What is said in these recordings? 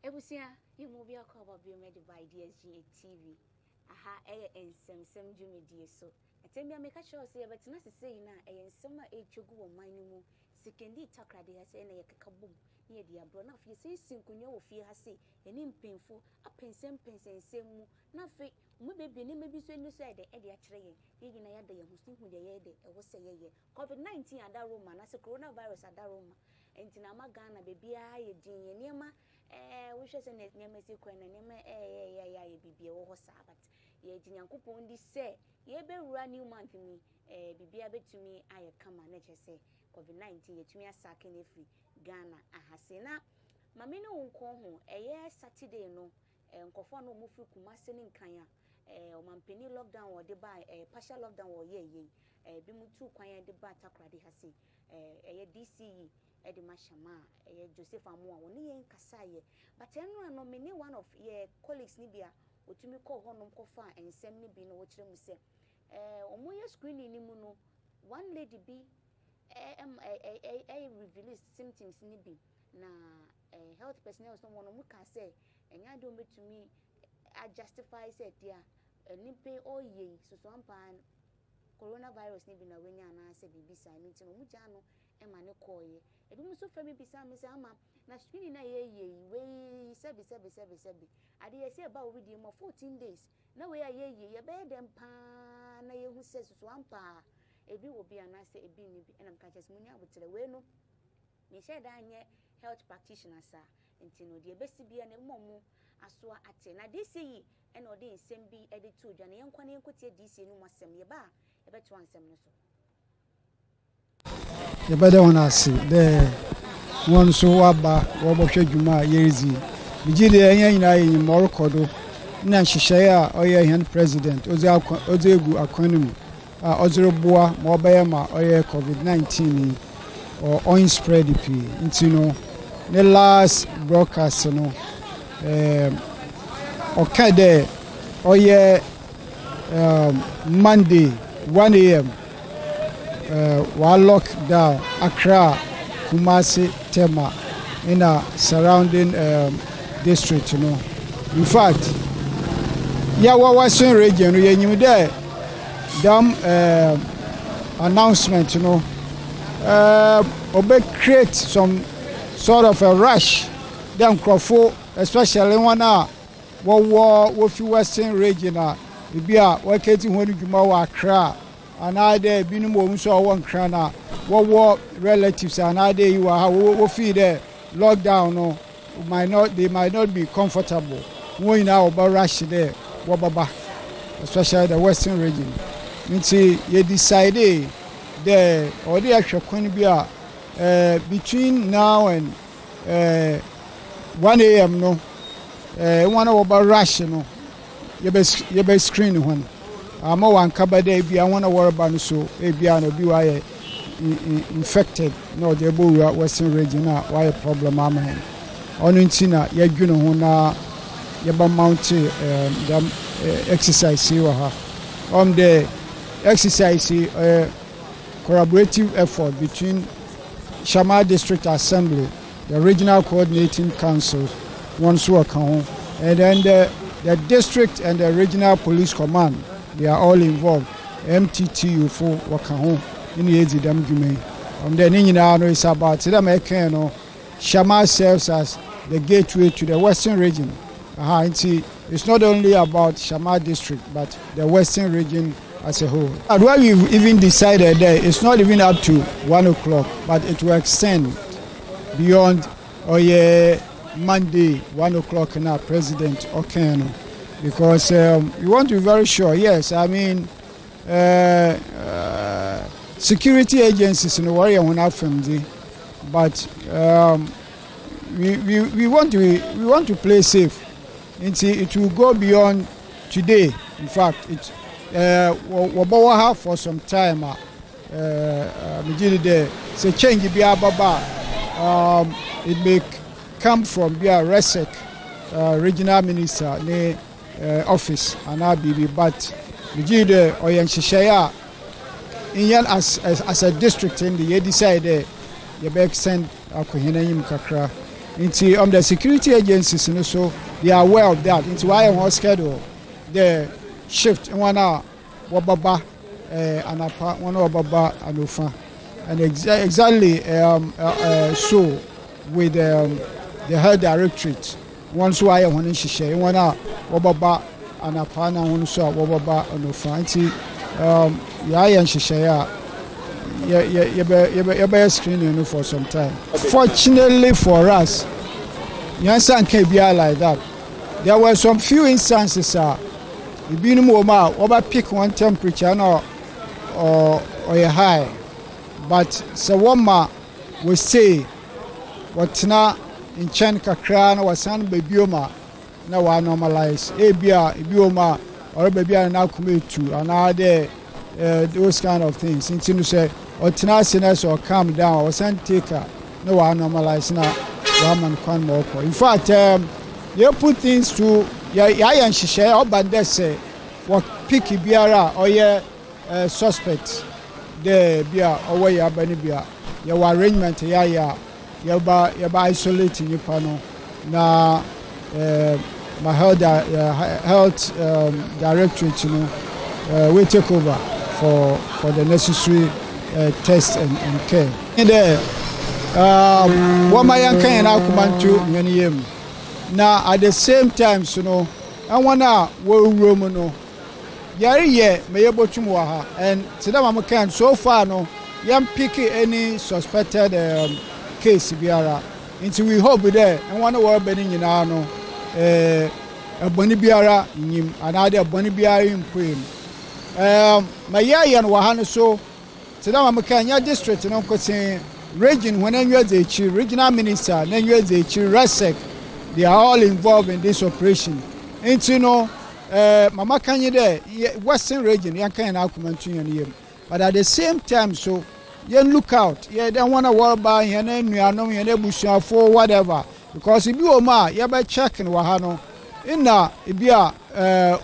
Ebusia, you move your cover biomedical by DSG TV. Aha, Nsemsem Dwumadze so. Atemi ameka sure say but na say na ensema echogu wo manimu. Sikendi takrade ha say na yekakabom. Ye dia bro na fe say sinkunyo wo fie ha say eni mpemfo apensem mu na fe mu bebe ni mebi so eni so e de akire yen. Ye gina ya da ye husin hu de ye de e wo say ye. COVID-19 adaroma na se coronavirus adaroma. Enti na magana bebia ye din ye niema we hwe se niema si kwan na niema ye bibia wo ho sabat. Ye jinyankopon di se ye be wura new month ni bibia betumi aye kama na chese COVID-19 yetumi asake na free Ghana ahase na mame no nko ho Saturday no nkofo no mu free Kumase ni nkan a o mampeni lockdown wo de ba partial lockdown wo ye bi mutu kwan de ba takrade hase DCE edi mashama Joseph Amoa woni yen kasaye but eno no many one of ye colleagues ni bia otumi ko honom kofa ensem ni bi no wo kire mu se omoye screening ni mu no one lady bi reveal symptoms ni bi na health personnel so wono mu ka say enya do betumi a justify say dia nipe oye so ampan coronavirus ni bi na wenya na say bibisa ni ntino mu ja no ema ne koye ebi mu so fami bisa me say ama na screening na ye we sebi ade ye say ba we di mo 14 days na we ye be dem pa na ye hu say so ampa ebi wo bi ana say ebi ni bi enam ka chese munya abotere we no me share da anye health practitioners sa ntino de besi bia na momo aso ate na this yi ena ode nsem bi ede to dwa na yenkwa na yenkotie DC no masem ye ba e beto ansem no so ye bede wona si de won so waba wo bo hwe dwuma yerizi bigide enya nyina yin morkodo na nhihye a oye hen president ozegu akwanimu ozoroboa ma obayema oye COVID-19 or on spread pi ntino the last broadcast no okay there oye Monday 1 a.m. Wa lockdown Accra, Kumasi, Tema in a surrounding district, you know. In fact, Western region, you there, announcement, you know, create some sort of a rush. Them Crawford, especially one what Western region, be a working when you go Accra. And I there been so one crana what relatives and I there you are feed there lockdown no they might not be comfortable when now about rush there wababa especially the Western region mean you decide there or the actual can be between now and 1 a.m. no one about rush no you be screen one ama wan kabade bia wona worry about so e bia no bi wa infected no de bo Western region na why problem am hen onu ntina ya dwuno ho na ya ba mount exercise wa ha the exercise collaborative effort between Shama District Assembly, the regional coordinating council, one so account, and then the district and the regional police command. They are all involved. MTTU for Wakaho in the Ezi Dam Gume. The Nina is about Sidamekano. Shama serves as the gateway to the Western region. It's not only about Shama district, but the Western region as a whole. And why we've even decided there, it's not even up to 1 o'clock, but it will extend beyond Monday, 1 o'clock now, President Okeno. Because we want to be very sure. Yes, I mean, security agencies in the warrior will not from the, but we want to play safe. It will go beyond today. In fact, it we'll for some time. Say change it may come from Resek regional minister. Office and ABB, but we did Oyanshishaya in as a district in the decided you extend Akuhinayim Kakra Into the security agencies and so they are aware of that. Into why I schedule the shift in 1 hour wababa anapa 1 hour baba anufa and exactly so with the health directorate once why I want to share 1 hour wababa anapa na one so wababa anufa into ya share you screening for some time. Fortunately for us, Yansan can't be like that. There were some few instances, you been more over pick one temperature or a high, but so one we say what's not in Chanka crown or San Babyoma now I normalize ABR, Ibioma or baby now commit to another those kind of things. Since you say or tenaciousness or calm down or send taker no one normalize now one man can more. In fact, you put things to and she share or but they say what picky biara or suspect the beer or where you bunny beer your arrangement you by isolating your panel now my health directorate we take over for the necessary test and care. What my young can now come to many now at the same time, I wanna room no. Yari may able to moha and Sidama can so far no young picky any suspected case biara. Into we hope there and one word bedding in ano a bunny biara in him another bunny biara in Queen. My yayan wahana so Sidama Makanya district and Uncle saying region when you the chief regional minister, then you the chief RESEC, they are all involved in this operation. And Mama Kanye there, Western region, you can now come to but at the same time, so you look out, you don't want to worry about your name, you are not able for whatever. Because if you are you better check in Wahano, in now, if you are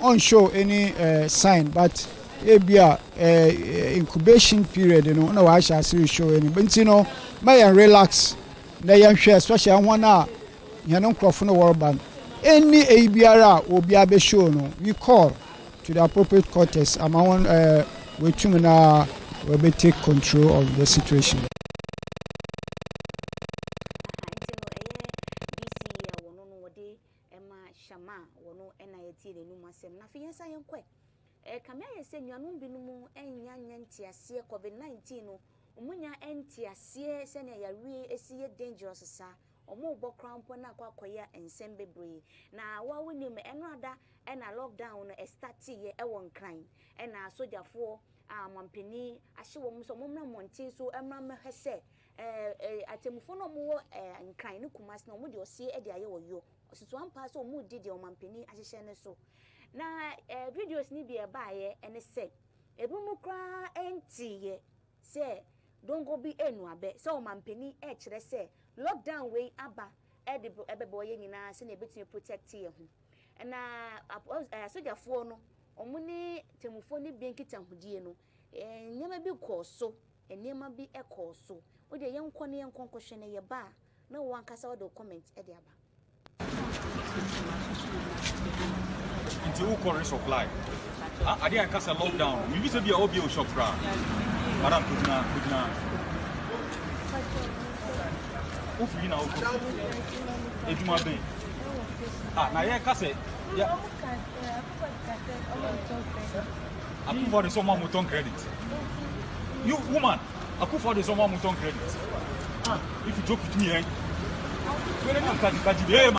on show any sign, but if you are incubation period, no, I shall see show any, but may relax, they young share, especially on 1 hour, you don't cross from the world band. Any ABRA will be able show no. We call to the appropriate quarters. Among we will be take control of the situation. Omo bo crampo na kwakoya ensem bebre na wa wonim eno ada e na lockdown no start ye e won kran e na sojafo mampeni ahye wo so momna monte so emra mehese atemufo no mo nkran ne kumas na mo de osie e de aye wo yo osusu ampa so mo di de mampeni ahyehye ne so na videos ni bi e baaye ene se ebu mu kra entiye se don't go be enuabe so mampeni e kire se lockdown way aba ebebo ye nyina se na ebetumi protect ye ho na sojafo no omuni temufo ni benkita hodie no nyema bi koso enema bi ekoso o de yenko ne yenko hwe ne ye ba na wo ankasa wo de comment e de aba into who call resupply ade ankasa lockdown we be say be obi o shop fra madam kudina Ufi na ufi. Ejuma ben. Na ye kase. Ya. Aku for the someone muton credit. You woman, aku for the someone muton credit. If you joke with me, Where am kaji be ma.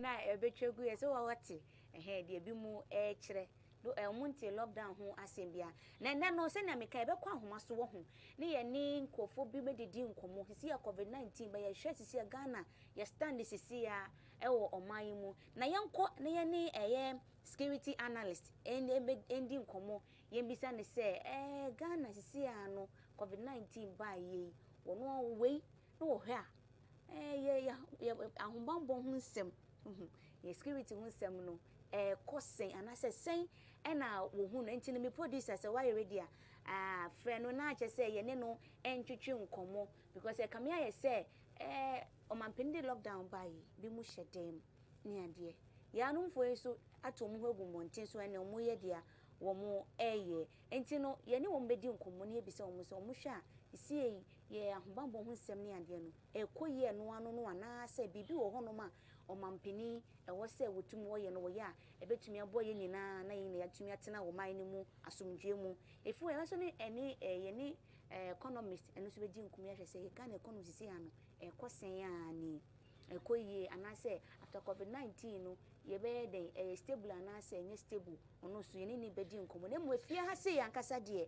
Na ebetwegu ye so wawati. De bi mu kire do munti lockdown ho asembia na no se na meka be kwa ahoma so wo ho ne ye ni nkofo bi medidi nkomo sisi ya covid-19 ba ye hwe sisi ya Ghana ye stand sisi ya ewo oman mu na yenko ne ye ni security analyst endi nkomo ye bisa ne se Ghana sisi ya no covid-19 ba ye wono wei no wo hwa ye ahombambo ho nsem ye security ho nsem no kosen anase sen ena wo hu no enti no me producer say why ready friend no na che say ye ne no entwetwe nkomo because e kam ya say omampende lockdown bai bi mu hyedem ni ade ya no mfo yeso atom ho egu monten so ene omo ye dia wo mo eye enti no ye ne wo mbedi nkomo ne ebisa wo mo so hwa isi ye ahobambo ho nsem ne ade no ekoye no ano no ana say bibi wo ho no ma omampeni ewo say wotum wo ye no wo ya ebetumi aboye nyina na ye ne yatumi atena wo man ne mu asomdwe mu efu e so ne ene ye ne economist eno so bedi nkomo ya hwe say Ghana economy sisi ano ekosen ani ekoye anase after COVID-19 no ye be den stable anase nye stable ono so ye ni bedi nkomo na mu afia ha se yankasa de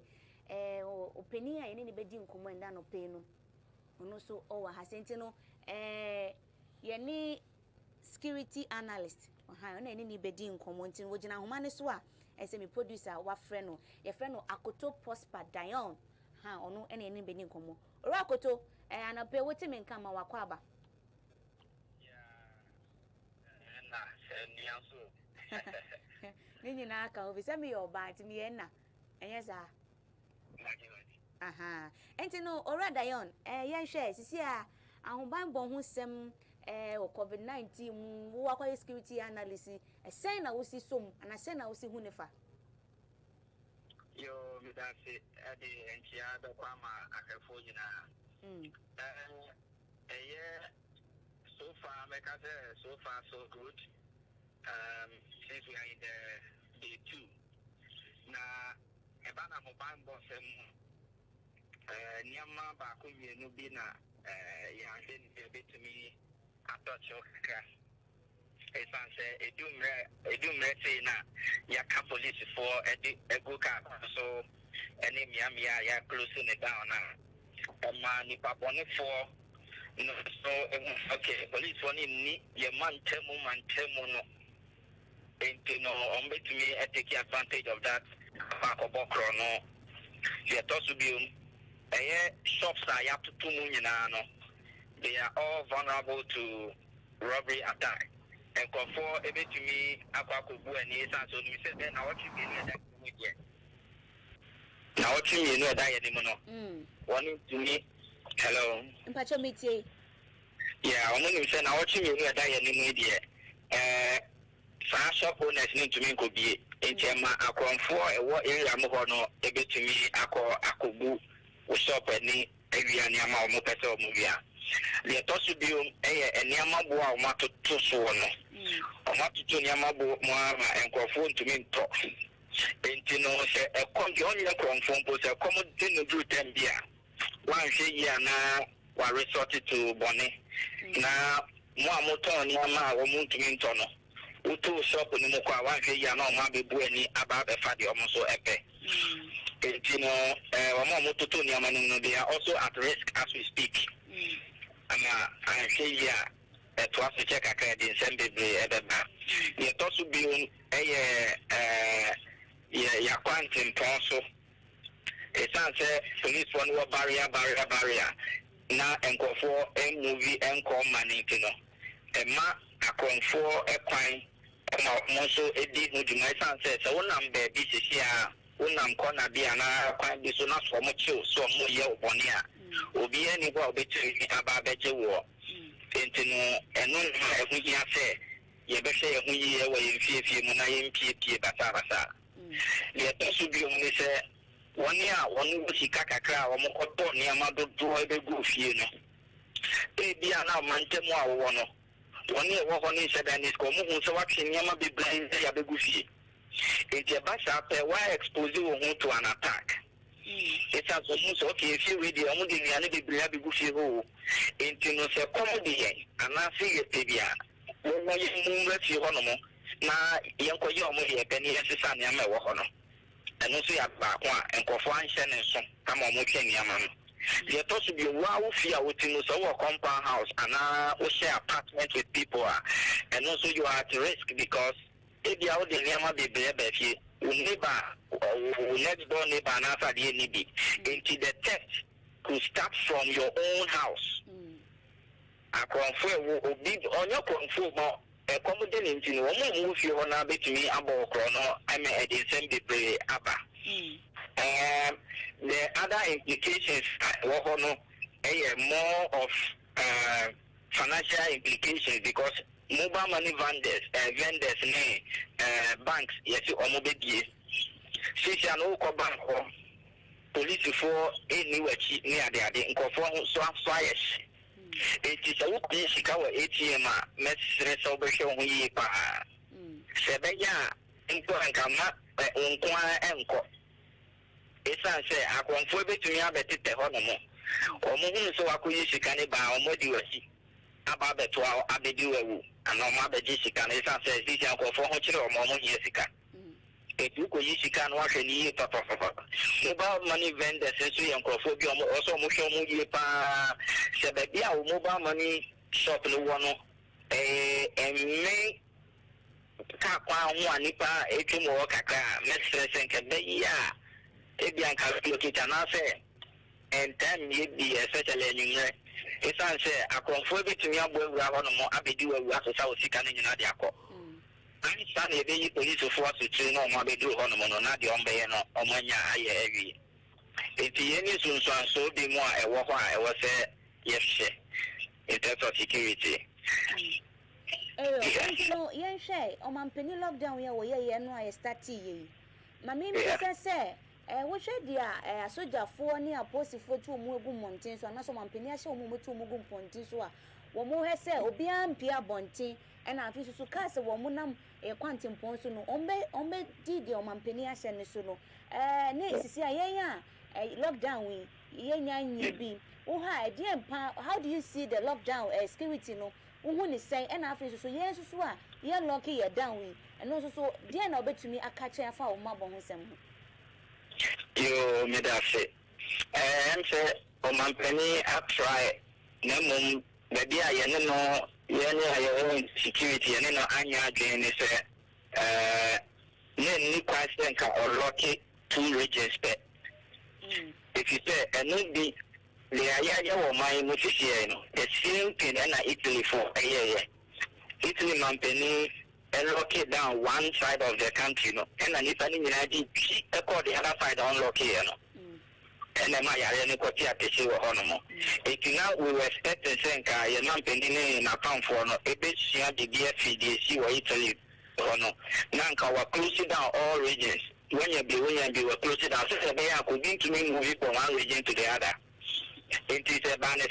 openi a ye ni bedi nkomo nda no pe no ono so o wa ha senti no ye ni security analyst ha na ni bedi nkomo nti wo gina homa ne so a ese me producer wa frɛ no ye frɛ no Akoto Prosper Dion ha ono ene ni bedi nkomo oro Akoto anape wote me nka ma wakwa aba Nini na aka obi se me your bad me na enye za aha enti no ora Dion ye hwe sisi a ahobanbon ho sem o COVID-19 mu wo akwa security analyst sen na wo si som ana sen na wo si hunefa yo me da se ade enchia da kwa ma akafo nyina so far so far so good since we are in the day 2 na ebana mobile boss nyama ba ko mienu bi na ya den betumi atouch okra esanse edumre say na ya ka police for ego ka so ene mia ya close ne down na ma ni papone for no so okay police for ni ye man temu no and no betumi take advantage of that back of no ye to so bi shops are ya to mu nyina no they are all vulnerable to robbery attack and for ebetumi akwakobu ani esan so ni say then na what you be that with here na what you know that ye no one to me hello mpacho metie yeah one ni say na what you know that ye ni mu here fa shop owners need to make obi entiema akonfo ewo area mo ho no ebetumi akobu shop ani area ni ama o mo pese o mo bia le to su bi eni ama bo a o ma to so no o ma to ni ama bo mo ama enkofo ntumi nto enti no se ekom bi onye konfo mpo se kom de no do tem bia wan hwe yi na wa resort to bone na mo amoton ni ama o mo ntumi nto no uto shop ni mo kwa wan hwe yi na o ma bebu ani aba be fa de o mo so epe enti no o mo mototo ni ama no they are also at risk as we speak ama I say yeah to us check akade Nsembe ebeba ye to so bi ya kwantin ponso esanse police one wa barrier na enkofo movie enko maniki no ema akonfo ekwan mo so edi huduma esanse se wonam be bi sisia wonam kona bia na kwan bi so na so mo chill so mo ye obone a obi ani kwa obetiri aba beje wo entino eno na ehunhia se ye be hwe ehunyi ye wo ye mfiefie mu na ye mpiepie basa ye to so bi mu ni se woni a woni wo sika kakra wo mo koto ne amadodo ebe go fie no e bia na mantemu a wo no woni e wo ho ni se da ni ko mu hu se wa twe ne ama be blind ya be go fie enti basa pe wa expose wo hu to an attack it's a so okay if you read the amudi ni ani be bia be go fie ho enti no se komodi yen ana se ye tebia wo ye mu ra fie ho no mo na yen ko ye omo ye be ni yesesa ne ama wo ho no eno so ya ba ko a enkofo anhye ne so kama omo twa ni ama no ye to so bi wa wo fie a wotinu so wo compound house ana wo share apartment with people and also you are at risk because if you are the name be fie neighbor or next door neighbor na fa de ni bi into the theft could start from your own house akonfo obi onye konfo mo Commodity in one move you on a bit to me about chrono. I mean, at the same degree, Abba. The other implications were more of financial implications because mobile money vendors, banks, yes, or mobile. Since you know, bank police for any way near the incorporation swash. It is a look in Chicago ATM, Mestre Sobration, we pa Sebeya, Inquancama, Unqua, Enco. It's a say, I conform to me about it, the honor. Or moving so I could use Chicaneba or Modiwasi. About the 12 Abedu, and no mother Jessica, and it's a says this uncle for Hochiro or Momo Jessica. If you could use can watch a year, papa. Mobile money vendors, uncle for you also Mushomu pa Sebebia, mobile money shop in one and may Kapa one nipa, 18 more kaka, Mestres and Kabeya, Ebian calculate and answer, and 10 years be especially. It's answer, I conform to me about more Abedu, as a South Sican in Nadiako. I'm standing a police force to train on Mabedu on the Ombayano, Omania, I if the any soon so be more a walk, I was a yes, in terms of security. No, yes, on penny lockdown, yeah, no, I start tea. Mammy say, what should dear a soldier for near posted for 2 Mugu Mountains, or not some penny, I show Mugu 2 Mugu Pontins, or more has said, Obian Pia Bonti, and I feel to cast a woman a quantum ponsuno, ombe did your mampenia senesuno. Nay, see, lockdown, we, be. Oh, hi, dear Pa, how do you see the lockdown as security? No, who is say, and I feel so, yes, so, you're lucky, you're down, and also so, dear, no, bet to me, I catch a foul marble. You made us say, and say, oh, my penny, I try, no, maybe I know. Your own security and no Anya Jane is a question or lucky 2 regions. If you say, and no be the Aya or my musician, the same thing and Italy for a year. Italy Mampeni and lock it down one side of the country, no, and an Italian United, the other side on lock here. And then my area got here to see what honor. If now we were expecting Senka, you're not pending in account for no, a bit she had the BFCDC or Italy or no. Nanka were closing down all regions. When you were closing down, so they are going to move from one region to the other. It is a banner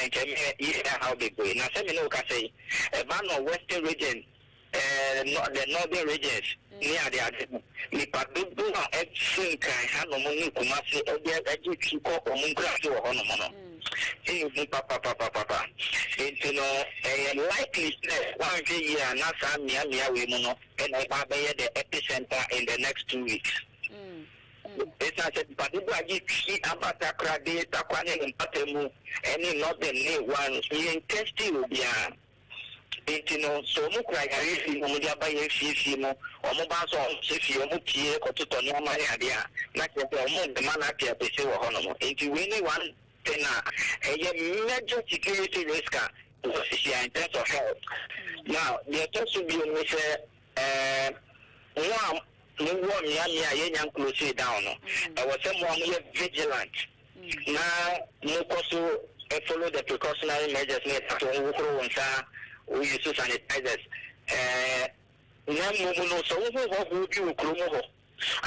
and can hear how they go. Now, Semino can say a ban of Western region, the northern regions. Near the other, we do not think I have no money to master a gypsy cock or Mungra or Honomono. Papa. It's likely one year, not some Yamia women, and I buy the epicenter in the next 2 weeks. It's not a particular see about a credit, Aquanin and Patemu, any not the new one, he testing will be so look like I really by a fimo or mobile on Sifio, Mutia, or to Tonya, my idea, not the man at the Pesio Honomo. Into anyone, then a major security risk in terms of health. Now, the attention to be with one young close down. I was someone vigilant. Now, no also follow the precautionary measures made to we use sanitizers. No, so who would you Krumo?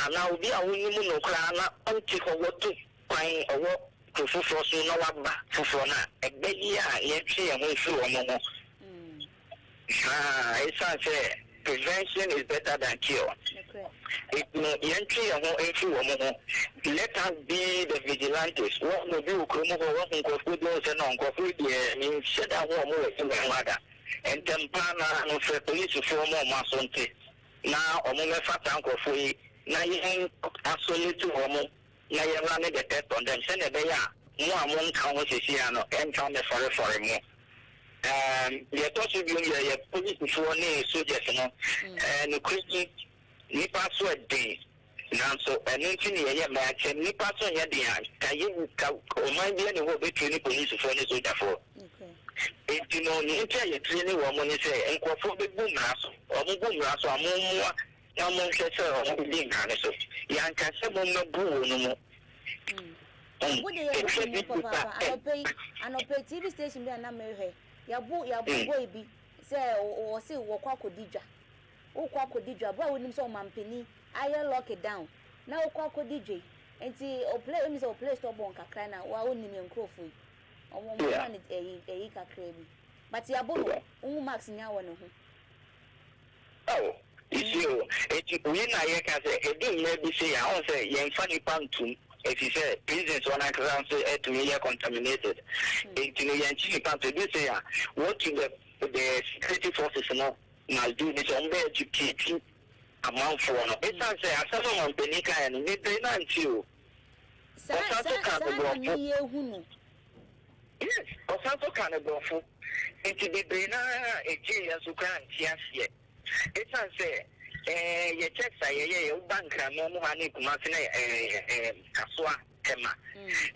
And now we are winning no crana until what to find a walk to Fufos, no back to Fona, a baby, yet see a move through a moment. It's a prevention is better than cure. If no entry or no entry or more, let us be the vigilantes. What will do Krumo, what will go those and uncle, means shut down more in my mother. And Tempana no for police for more masonte. Now, a moment fat uncle for you. Now you ain't absolutely to homo. Now you're running the test on them. Send a day out. No, one count is here and count the for a more. You're talking to police before any soldiers, and the Christian Nipa sweat day. Now, so an engineer, my chimney pass on your dear. Can you mind the any will be training police for this with for? If you know, you tell your training woman is a and for the boom house or boom house or more. No more or being honest. Young Cassamo Boo no more. What do you papa? I'll pay TV station be an American. Yabu baby say or say walk Dija. O Quaco Dija, but with him so mampini. I lock it down. Now Quaco DJ. And see or play him so play stop on Cacrana while only me and Crowfoy. Or 1 minute a crazy. But Yabu, Max now. Oh. You when I can say, I do maybe say, I want to say, young funny pantum, if you say, business one I can say, to me, contaminated. It's in the chili pantum, this say, what the security forces now do this on the educating amount for one. It's not say, I saw on Benica and midday night you. Yes, or something kind of go for into the Bena, a genius who can't see yet. It's not say, your checks are bank and no money to Martin Casua Emma.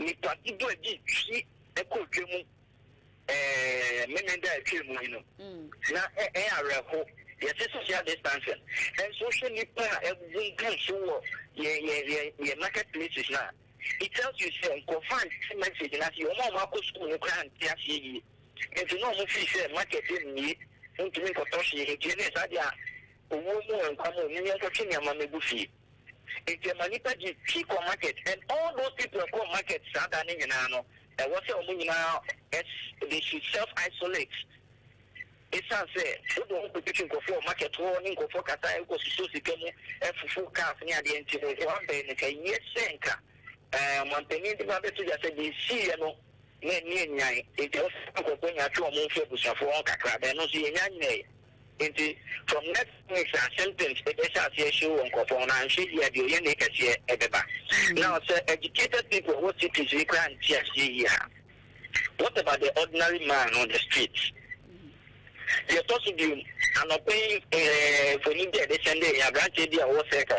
Nipa do a deep sheet, a cool Memenda Kilmuino. Now, yes, social distancing and social Nipa, every country, your marketplaces now. It tells you, say, go find message and as your mom goes to the crime, see, and to know if marketing me. To make a toshi, Genes Adia, Womo and Kamu, Nian Kachina Mami Buffy. It's a Manita Chico market, and all those people who call markets Sada Ninano, and what's your money now as they should self isolate. It's not say, who don't put you for market warning or for Kata, because you see and for cars near the end one day, and yes, Senka. Montaigne, the Mother to just say, see, you know. It also going to a more for Kakra, and no see any. From next week's sentence, the issue on Copon and she had the unique at the back. Now, sir, educated people, what it is we can't see. What about the ordinary man on the streets? You're talking to you, and paying for me, they send a granted dear or sector,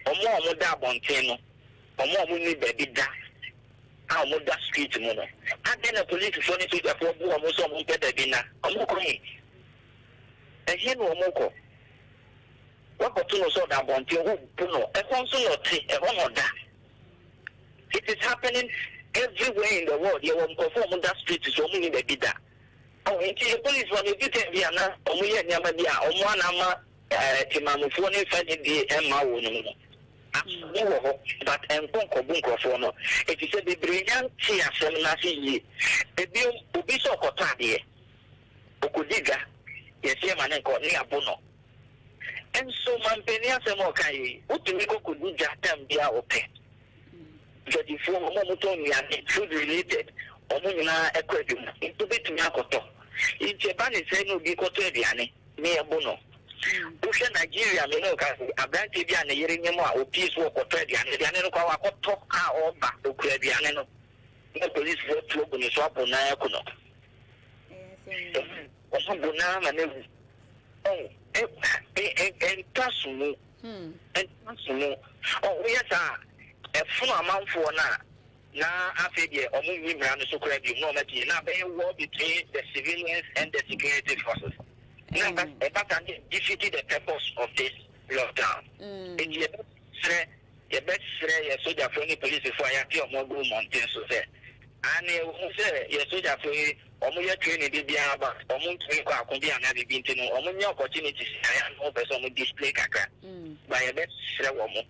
or more dab on Teno, or more money baby da. How much that street mono? And then a police phone to the poor boy almost on better dinner. I'm okay. And here no more. What got to know so that one thing? Puno, a consul or three, a one or that. It is happening everywhere in the world. You won't perform on that street is only in the bidder. Oh, into the police when you get Vienna, or we had Yamadia, or one ama, Timamu, phone, finding the Emma. But and bunko for no. It is a brilliant tea seminary. A bill will be so cotadi. Okudiga, yes, Yaman called near Bono. And so Mampenia Samokai, Utumiko could do just them be open. That if you Momotonia and food related, Omuna aquarium, into bit Yakoto. In Japan, it's a no Bicotiani, near Bono. Pusha Nigeria, a brand TV and a year or peace walk or trade, and the Anano talk or back to Crediano. No police vote to open a swap on Nayakuno. Or some Bunam and oh, and Tasumu, and Tasumu. Oh, yes, a full amount for now. After the Omu Brand so credit, no matter now, they war between the civilians and the security forces. Now, but defeated the purpose of this lockdown. It's the best soldier for any police before I appear more good mountains. And say, yes, soldier for Omuya training, but Omun to make our Kundi and have been to know Omunia opportunities. I am over some display Kaka by a best woman.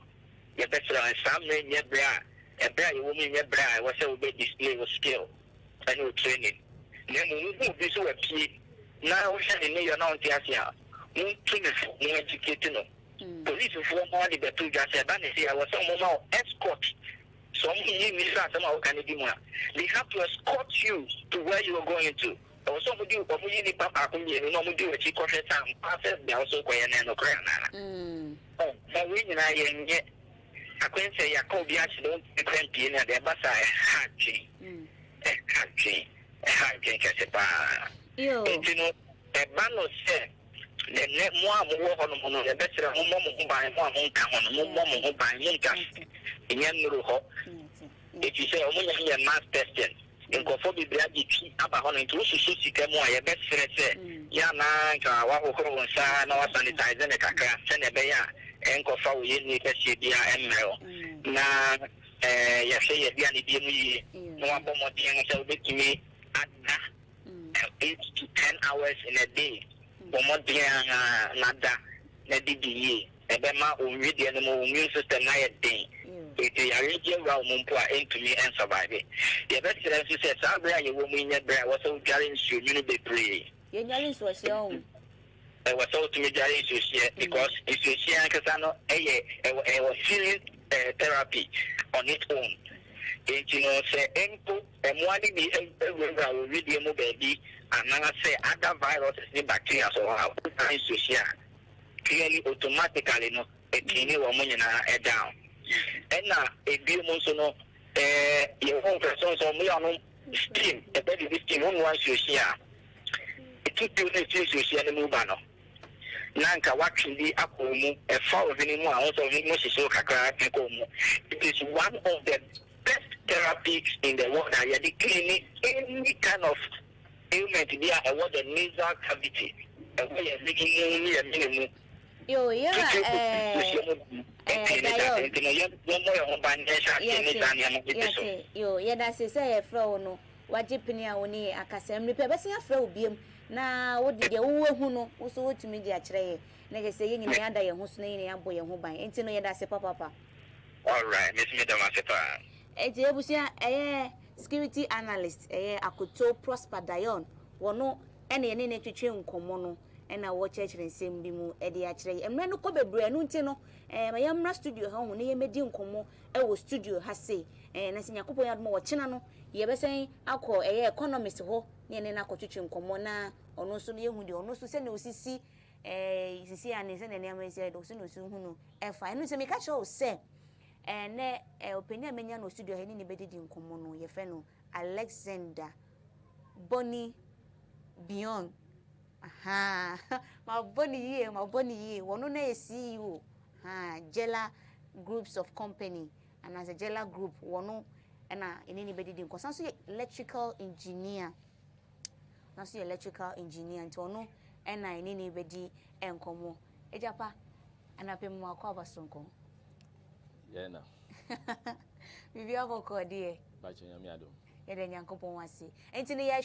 Your best some men, your bra, a bra, woman, your bra, was a bit display of skill and training. Then we will be so key. Now we shall need your non Tiasia. No educated. Police for more the two just said, I was some more escort. Some somehow can do. They have to escort you to where you are going to. Or somebody who really papa you know do a chick of time, passes they also go and no crana. Oh, but we and I yet. I couldn't say Yacobias don't depend in at the Bassa hatching. Hatching, hatching, you know, a man was said, ne mo a mo wo hono no ye betre mo mo ban mo a mo nka hono mo ban mo nka enye nuru ho if you say o mo nya mass testing nkofo bibia bi aba hono nti wo susu sika mu a ye betre se ya na nka wa kokoro nsa na wa sanitize ne kakra se ne be ya enkofa wo ye ni kase bia emmero na ya se ye bia ni bi mu yi no wa bomo den se obetimi ada 8 to 10 hours in a day bomo den nada na didiye ebe ma onwi de no mo immune system na ye den iti ya region wa mumpo a entumi and survive ye be sire nso se sa bra ye wo mu nya bra wo so jare nsu mi no be pray ye nyale nso hye on was so to me jare nsu hye because nsu hye ankasa no e was feeling therapy on its own enti no se enko emwani bi ewura wo video mu baby anana say other viruses ni bacteria so how nsu hye clearly automatically no etini wo mu nyina down and now a bill monsono your own person so me on steam a better steam on once you see it took you to see any move no nanka watching the akomu a fall of any more also so kakra komu it is one of the best therapies in the world that you cleaning any kind of ailment there and what the nasal cavity and what you're making a minimum yo yo yeda se say frɛ no wagye pini a woni akasam nipa bɛsen afrɛ obiem na wodi de wo hu no wo so wotumi di akyerɛ ye na ge se yɛnyina yada ye ho so na yɛnyina abɔ ye ho ban enti no yeda se papa all right miss me da masepa enti ebusia security analyst akoto Prosper Dayon wono ene ye ne twetwe nkomo no ena wo chekire nsem bi mu e de akire emre no ko bebre no nti no ma yamra studio ha ho ne yemedi nkomo e wo studio ha se na se yakopon yadmo wo chena no ye besen akọ economist ho ne ne na akotwetwe nkomo na ono so ne yehu de ono so se ne osisi sisi ane se ne ne amese do so no so hu no e fa eno se me ka cho se ne openia menya no studio ha ni ne bedidi nkomo no ye fe no Alexander Bonny Beyond aha ma boni ye wono na CEO Jella groups of company and as a Jella group wono na enini bedidi nko sanso electrical engineer nti wono na enini bedi enkomo ejapa anapemu akwa basonko ye na bibi aboko die ba chenyame ado yede nyankopon wase enti ne ye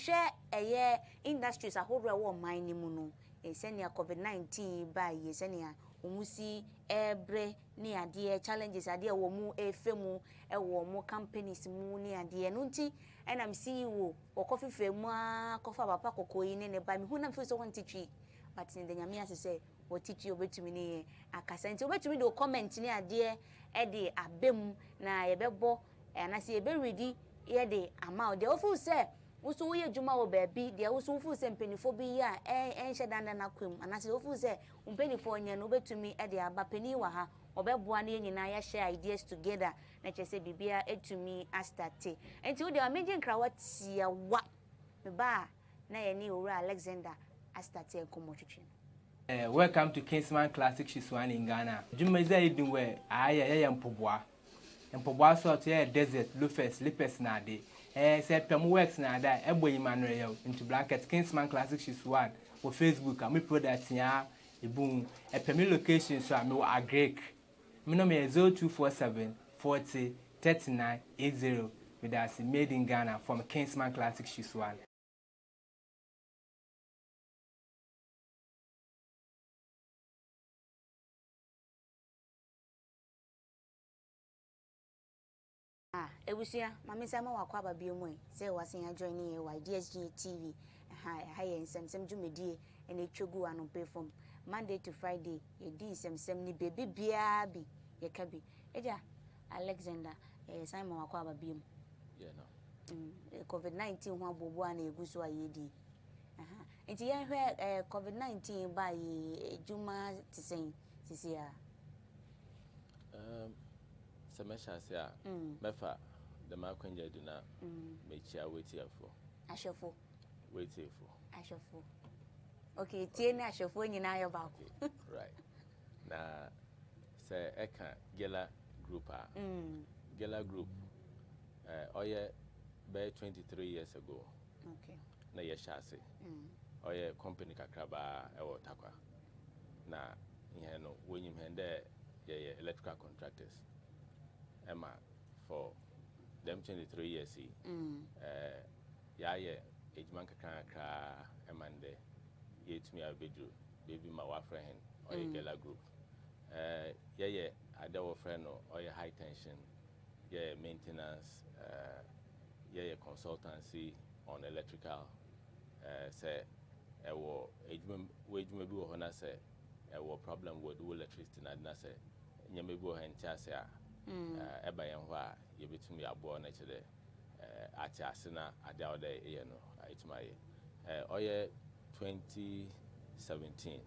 hwe industries ahodo wo man ni mu no esenia COVID-19 ba ye senia omusi ebre ni ade challenges ade wo mu efemu wo mu companies mu ni ade no nti enam CEO okofefe mu akofa papa kokoyi ne ba mi hu na mfi so won titwi but ne nyame asese wo titwi obetumi ni akasa nti obetumi do comment ni ade de abem na yebebo anase yebe ready ye de ama de ofu se wuso wo yedwuma wo baabi de wuso ofu se mpenifo bi ya enhye danda na kwem anase ofu se mpenifo nya no betumi de aba pani wa ha obeboa na nyina ya share ideas together na chese bibia etumi astate enti wo de ameje nkrawa tia wa me ba na ye ni owura Alexander astate enkomo twetwe welcome to Kingsman Classic Shiswan in Ghana. Jumaze idin we aye mpoboa. Mpoboa sort desert, lufes, lipes na de. Say pem works na da ebo Emmanuel into blanket Kingsman Classic Shiswan for Facebook and me product ya ebun e pem location so me agrek. Me no me 0247 40 39 80 with us made in Ghana from Kingsman Classic Shiswan. Ebusia mama sama wakwa babiemu e se wasen ya join ye YDSG TV ha ye Nsemsem Dwumadze ene twogu anompe from Monday to Friday ye di Nsemsem ni bebe bia bi ye ka bi eja Alexander Simon wakwa babiemu yeah no COVID-19 ho abobo ana eguso ayedi enti ye hwe COVID-19 ba ye ejuma tisen sisia semesha se a mefa the makwanja do na mechia wetiafo ashofo wetiafo ashofo Okay, tie na ahwefo nyina ayo ba ko. Right. Na say eka Gela Group Gela Group oye by 23 years ago. Okay. Na ye shase. Oye company kakraba e Takwa. Na ihe no wonyim hende ye electrical contractors. Emma for them 23 years ya ye ejman kakra emande yetumi abedu baby ma wa friend oye Gela Group. Yeah, Adawa friend or your high tension, maintenance, consultancy on electrical, say, wage maybe or say, problem with electricity, and I say, you may go and chassia, Ebayan, you between me a born naturally, at Asina, Adao day, it's my 2017,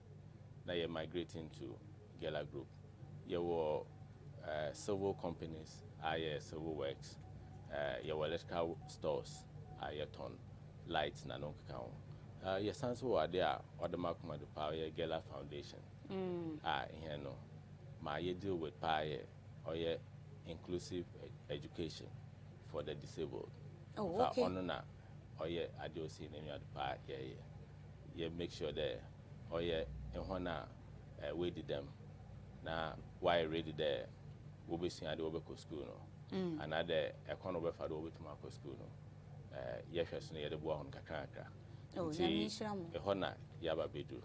now you're migrating to Gela Group. You were several companies, civil works, your electrical stores, ton lights, na no count. Your sons who are there, or the Makuma the Power Gela Foundation. Here no, my deal with Pie or your inclusive education for the disabled. Oh, okay. Or your adiosi in your pie, yeah, make sure that or your and we did them. Now, why ready there? We be seeing the Obeko school no. Another economy for the Obeko school no. Yes, near the boy on Kakaka. Oh, a honor Yaba Bedu.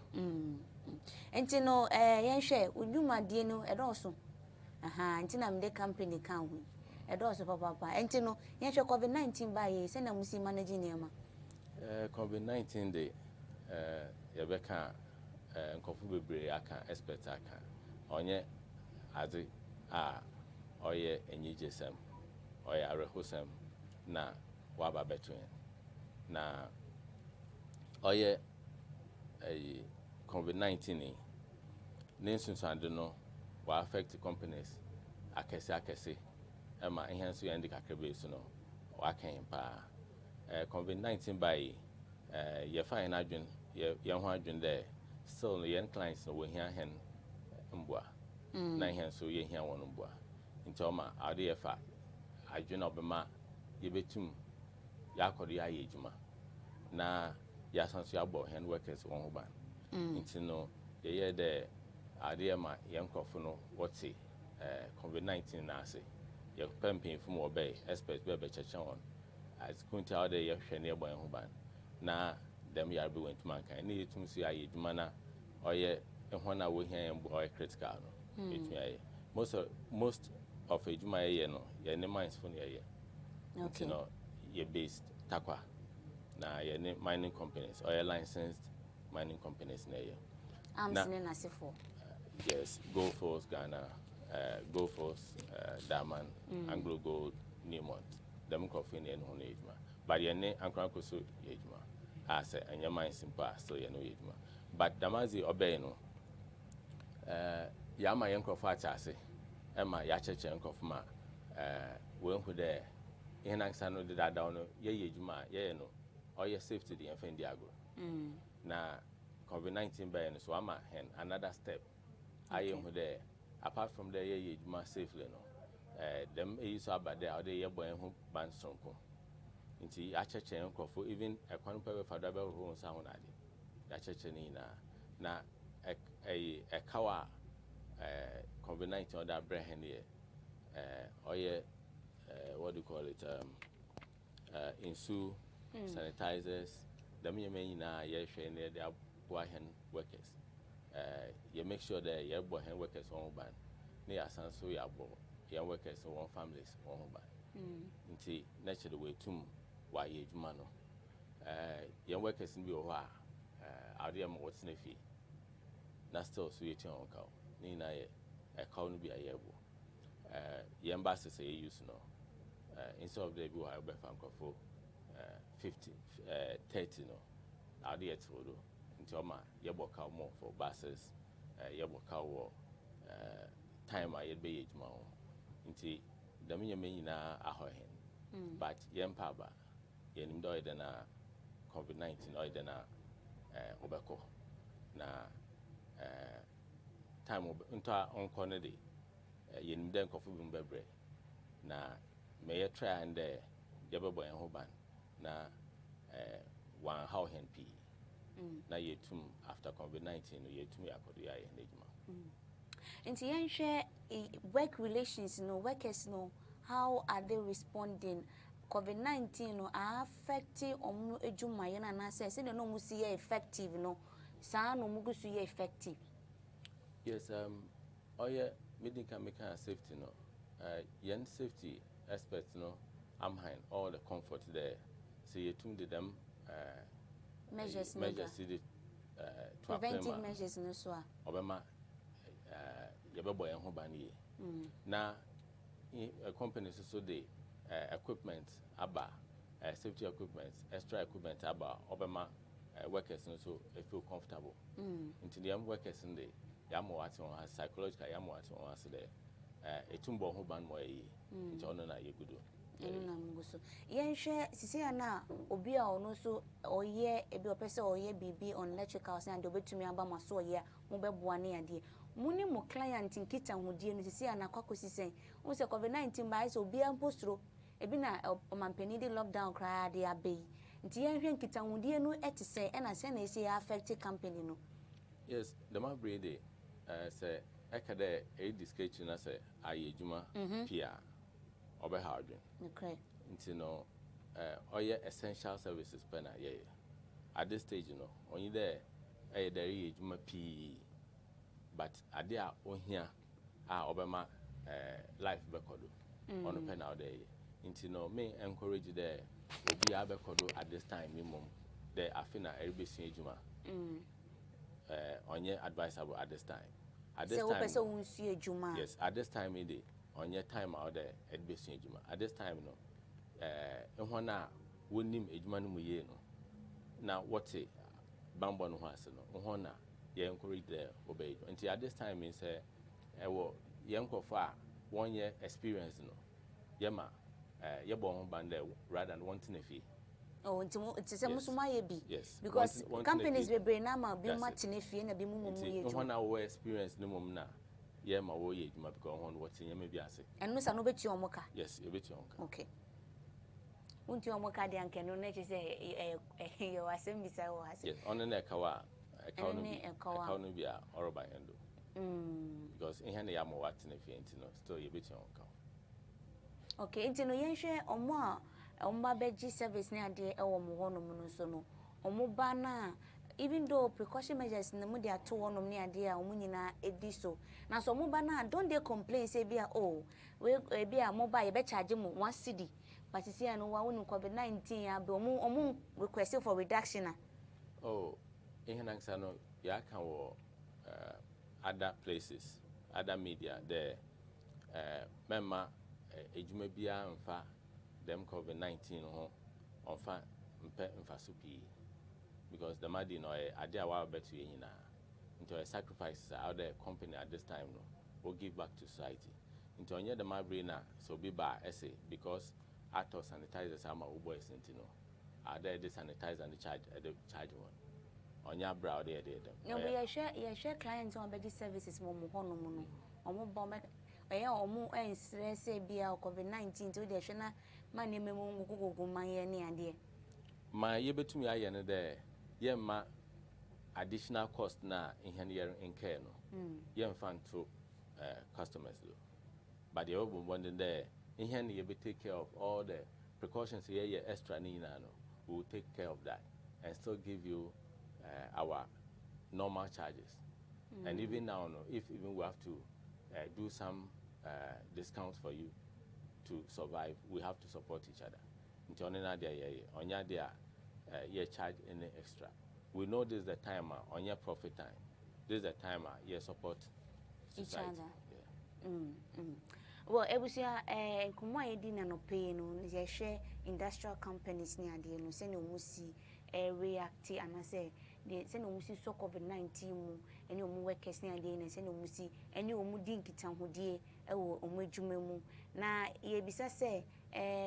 And you know, yen share, would you my dear no at also? Until I'm the company can win. At also, papa, and you know, yen share COVID-19 by send a musi managing Yama. COVID-19 day, Yabeka. Nkofu bebre aka expert aka onye ade oye enyijesem oye arehosem na waba betwen na oye COVID-19 ni nsunsuande no wa affect companies akese ema enhanso ya ndika krebe so no wa kan pa COVID-19 by ye fine adwen ye ho adwen there. So the clients no we hear hen mbua na hen so ye hear won mbua nti o ma ade ye fa adwena obema ye betum ya akodo ya ye ejuma na ya sanso ya bo hen workers won ho ban nti no ye de ade ma ye nkofo no woti COVID-19 na ase ye pempin fu mo be expert be cheche on as kunti ade ye hwe ne bo ho ban na them yar be went man kan ni tum si aye dwuma na oye ehona wo hian mbo oye critical no etui most of ejuma ye no ye ne mines for ye okay no ye based Takwa na ye ne mining companies oil licensed mining companies na ye na sefo yes Gold Force Ghana Gold Force Daman Anglo Gold Newmont them coffee ne ho na ejuma but ye ne ankranko so ye ejuma as and your mind simple so you know it. But Damazi obey no Yama Yanko Fatase, Emma Yacha Yanko ma when who there in Angsano did that down ye juma ye no or your safety the Infendiago. Na COVID-19 by so ama hen another step. I am there apart from the ye juma safely no them is about there or the boy who ban sonko. Inti acheche nkofo even ekwanu pewe fada be ho nsa ho nade acheche ni na kawa COVID-19 or that brehen here oye what do you call it insu sanitizers them yeme na ye hwe ne they boy hen workers you make sure that your boy hen workers on ban na ya sanso ya bo your workers on families on ban nti naturally we tum why ye juma no young workers in be o ha ade am what's na fi na still so ye tia on ka ni na ye e ka no bi ayebo ye embassy say use no instead of the be ha be fan kofo 50 30 no ade ye trodo nti o ma ye boka more for buses ye boka wo time a ye be ye juma o nti dam ye me nyina ahohen but ye mpa ba yenim do ide na COVID-19 o ide na obeko na time into onko ne de yenim de nkofo bi mbebre na me ye try and yebebo en ho ban na one how hen p na yetum after COVID-19 no yetum yakodo ya yen ejuma nti yen hwe work relations no workers no how are they responding COVID-19 no affect omu ejuma yen na say no mu see effective no sa no mu gusu ye effective. Yes, oye medical mechanical safety no yen safety experts no I'm behind all the comfort there. So you tuned them measures to preventive measures no so obema yebebo en ho ban ye na companies so the equipment aba safety equipment extra equipment aba obema workers no so feel comfortable into the workers in the yamo what on psychological yamo what on so the etumbo ho ban mo yi into ono na ye gudu enu na nguso yen hwe sisi ana obi a ono so oye ebi opese oye bibi on electrical and obetumi aba maso oye mo beboa ne ade muni mo client nkita hodie no sisi ana kwakosi sen wo se COVID-19 ba so obi ampostro ebi na omampani di lockdown kra de abei nti yen hwe nkita hodie no etise e na se na esi affect company no. Yes, the man brede say ekade e discretion na say ayejuma pia obe hardware. Okay. Nti no oye essential services pena ye at this stage no only there there ejuma p but ade a ohia a obema life bekodo ono pena there nti no me encourage there obi abekodo at this time minimum there afina everybesu ejuma onye advisable at this time. At this time so unsu ejuma. Yes, at this time in the on your time out there at besu ejuma at this time no ehwo na wonim ejuma no mu ye no na what bambo no ho ase no ho na ye encourage the obey until at this time means ewo ye nkofo a one year experience no ye ma ye bo ho band rather than wanting a fee. Oh, it's a musuma ye bi. Yes. Because companies be brain na ma bi matine fie na bi mu ye ejuma. No one experience no mum na ye ma wo ye ejuma because on what ye me bi ase. And no sa no beti omoka. Yes, you beti onka. Okay. Unti omoka de anke no na che say you asem bi say wo ase. Yes, on na kawa account no bi a oroba endo. Because in hand ya mo what na fie ntino still ye beti onka. Okay, ntino yen hwe omo a omba beji service ne ade e wo mo hono mu no so no omo ba na even though precaution measures na mu de ato wonom ne ade a omo nyina edi so na so omo ba na don't they complain say bia oh we bia mo ba ye be charge mu 1 cedi but see anu wa wonu COVID-19 ya be omo request for reduction na oh in hansa no ya kan wo other places other media there memma ejuma bia mfa them COVID-19 on fa supi because the madi no idea wa betu ye nyina into a sacrifices out there company at this time no will give back to society into onye the mabri na so be ba essay because auto sanitizers ama boys no are there the sanitizer and the charge one onya bra there no we share clients on beji services mo hono mu no omo bombe omo stress bia COVID-19 to de hwena ma ne memu ngugugu man ye ne ade ma ye betumi aye ne de ye ma additional cost na in here in care no ye mfan to customers do but the obo bonding there in here ye be take care of all the precautions ye extra ni na no we will take care of that and still give you our normal charges and even now no if even we have to do some discounts for you to survive, we have to support each other. Onya dia ye charge any extra. We know this is the time on your profit time. This is the time you support society. Each other. Yeah. Well, ebusia nkomo ayedi na no pay no ye share industrial companies ni ade no se no musi react anase de se no musi so COVID-19 mu ene omu workers ni ade na se no musi ene omu di nkitan hodie ewo omu adwuma mu na ye bisa se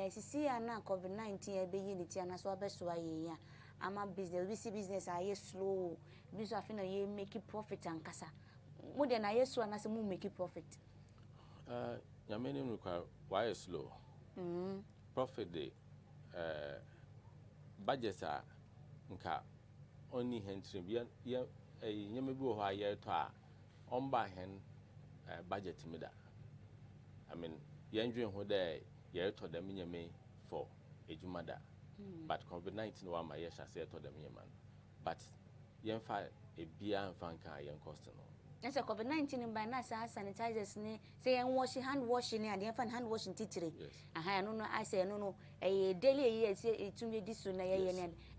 sisi ana COVID-19 ebeyi ni ti ana so abeso aye ya ama business we see business aye slow bi so afina ye make profit and kasa mo de na ye slow na se mo make profit nyame nim require why slow profit de budget a nka oni hentrim ye nyame bi wo ha ye to a on ba hen budget mi da I mean yendwen ho de ye to dem nyame for ejuma da but COVID-19 wa ma ye shase to dem nyama but yen fa e bia mfa nka yen cost no Yes, COVID-19 by na sanitizers ni say hand washing and the hand washing titiri. Aha no I say no daily year say to me this na ye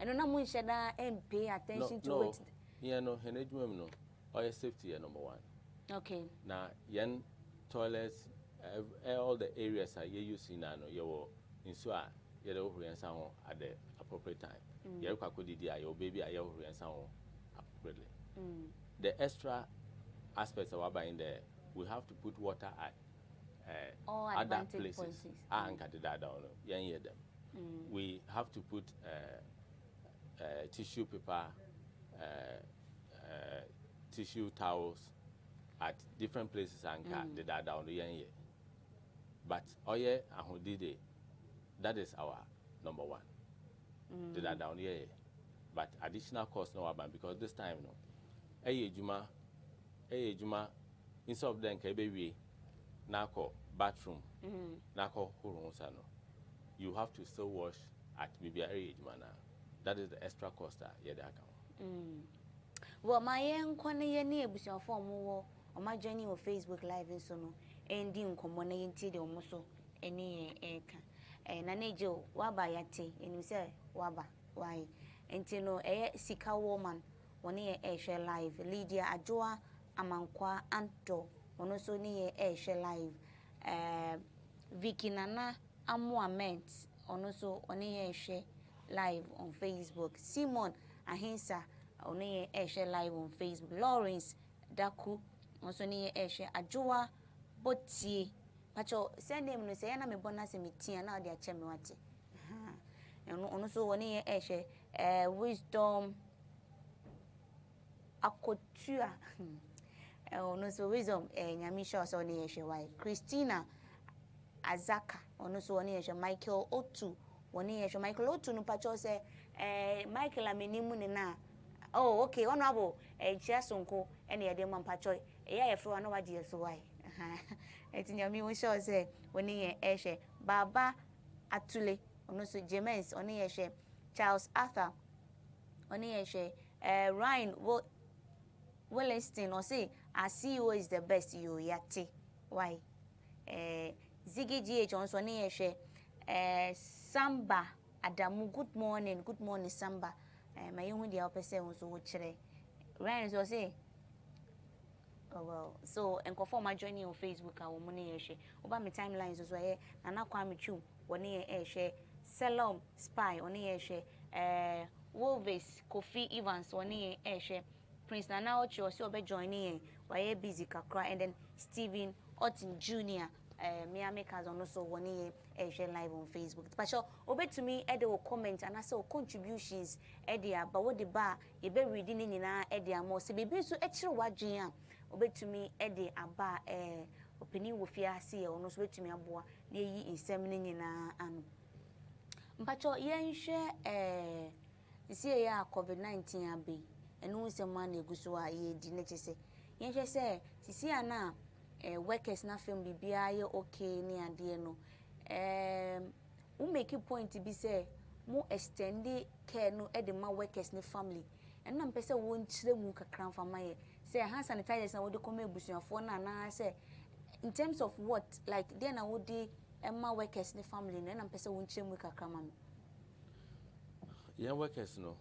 and no mun shada and pay attention to it. Yeah no henedwum no or safety number 1. Okay. Na yen toilets all the areas are you using now no you in so you do rensa ho at the appropriate time. You kwa kodidi your baby are you rensa ho appropriately. The extra aspects of our buying there, we have to put water at other places. We have to put tissue paper, tissue towels at different places and the data on the yen. But oye ahudide, that is our number 1. The data on the yen. But additional cost no about because this time no, juma instead of then kebe nako bathroom nako hurunsa no you have to still wash at bibia juma na that is the extra cost that account. Well my nkwane ye na ebusuafo mo wo ma journey on Facebook live nso no endi nkomo na yenti de omo so eni eka na nejo waba yate eni se waba why enti no sika woman woni ye live Lydia Ajoa Amankwa Anto ono so ni ye live Vicky Nana Amuament ono so oni ye live on Facebook Simon Ahinsa oni ye live on Facebook Lawrence Daku ono so ni ye Ajoa Botie pacho send them no say na me bonus me tia na de ache me wate ono so oni ye wisdom akotua ono so wisdom nyami sure so ni yehwe why Christina Azaka ono so oni yehwe Michael Otu oni yehwe Michael Otu no pacho say Michael amenimu ne na oh okay honorable chiasonko ene yede man pacho yefro na wadi so why eti nyami wo sure say oni yehwe Baba Atule ono so James oni yehwe Charles Arthur oni yehwe Ryan Williston or say our CEO is the best you yati. Why? Ziggy GH on Sony Samba Adamu, good morning, Samba. My young the upper say was watch Ryan so say oh well, so and conform my journey on Facebook our money share. Over my timelines as well, and now Kwame Chu, one year share, Salom Spy, on year share, Wolves, Kofi Evans, one year share. Prince Nana Ocho so be joining why busy kakra and then Stephen Otin Jr. Miami Kaz on also one year share live on Facebook. But sure obey to me Eddie will comment and I saw contributions Eddie but what the bar you be reading in Eddie more so be so extra wajia obey to me Eddie aba opinion wo fia see on also to me aboa na yi insem na anu. But sure yen share see ya COVID-19 abi enu se man eguso a ye di na chese yen hwe se sisi ana workers na film bibia ye okay ni ade no we make a point be say mo extend care no e de ma workers ni family en na mpese wo nchire mu kakran fama ye say hand sanitizers na wo de come ebusuafo na say in terms of what like then na wo de ma workers ni family na mpese wo nchire mu kakran ma ye workers no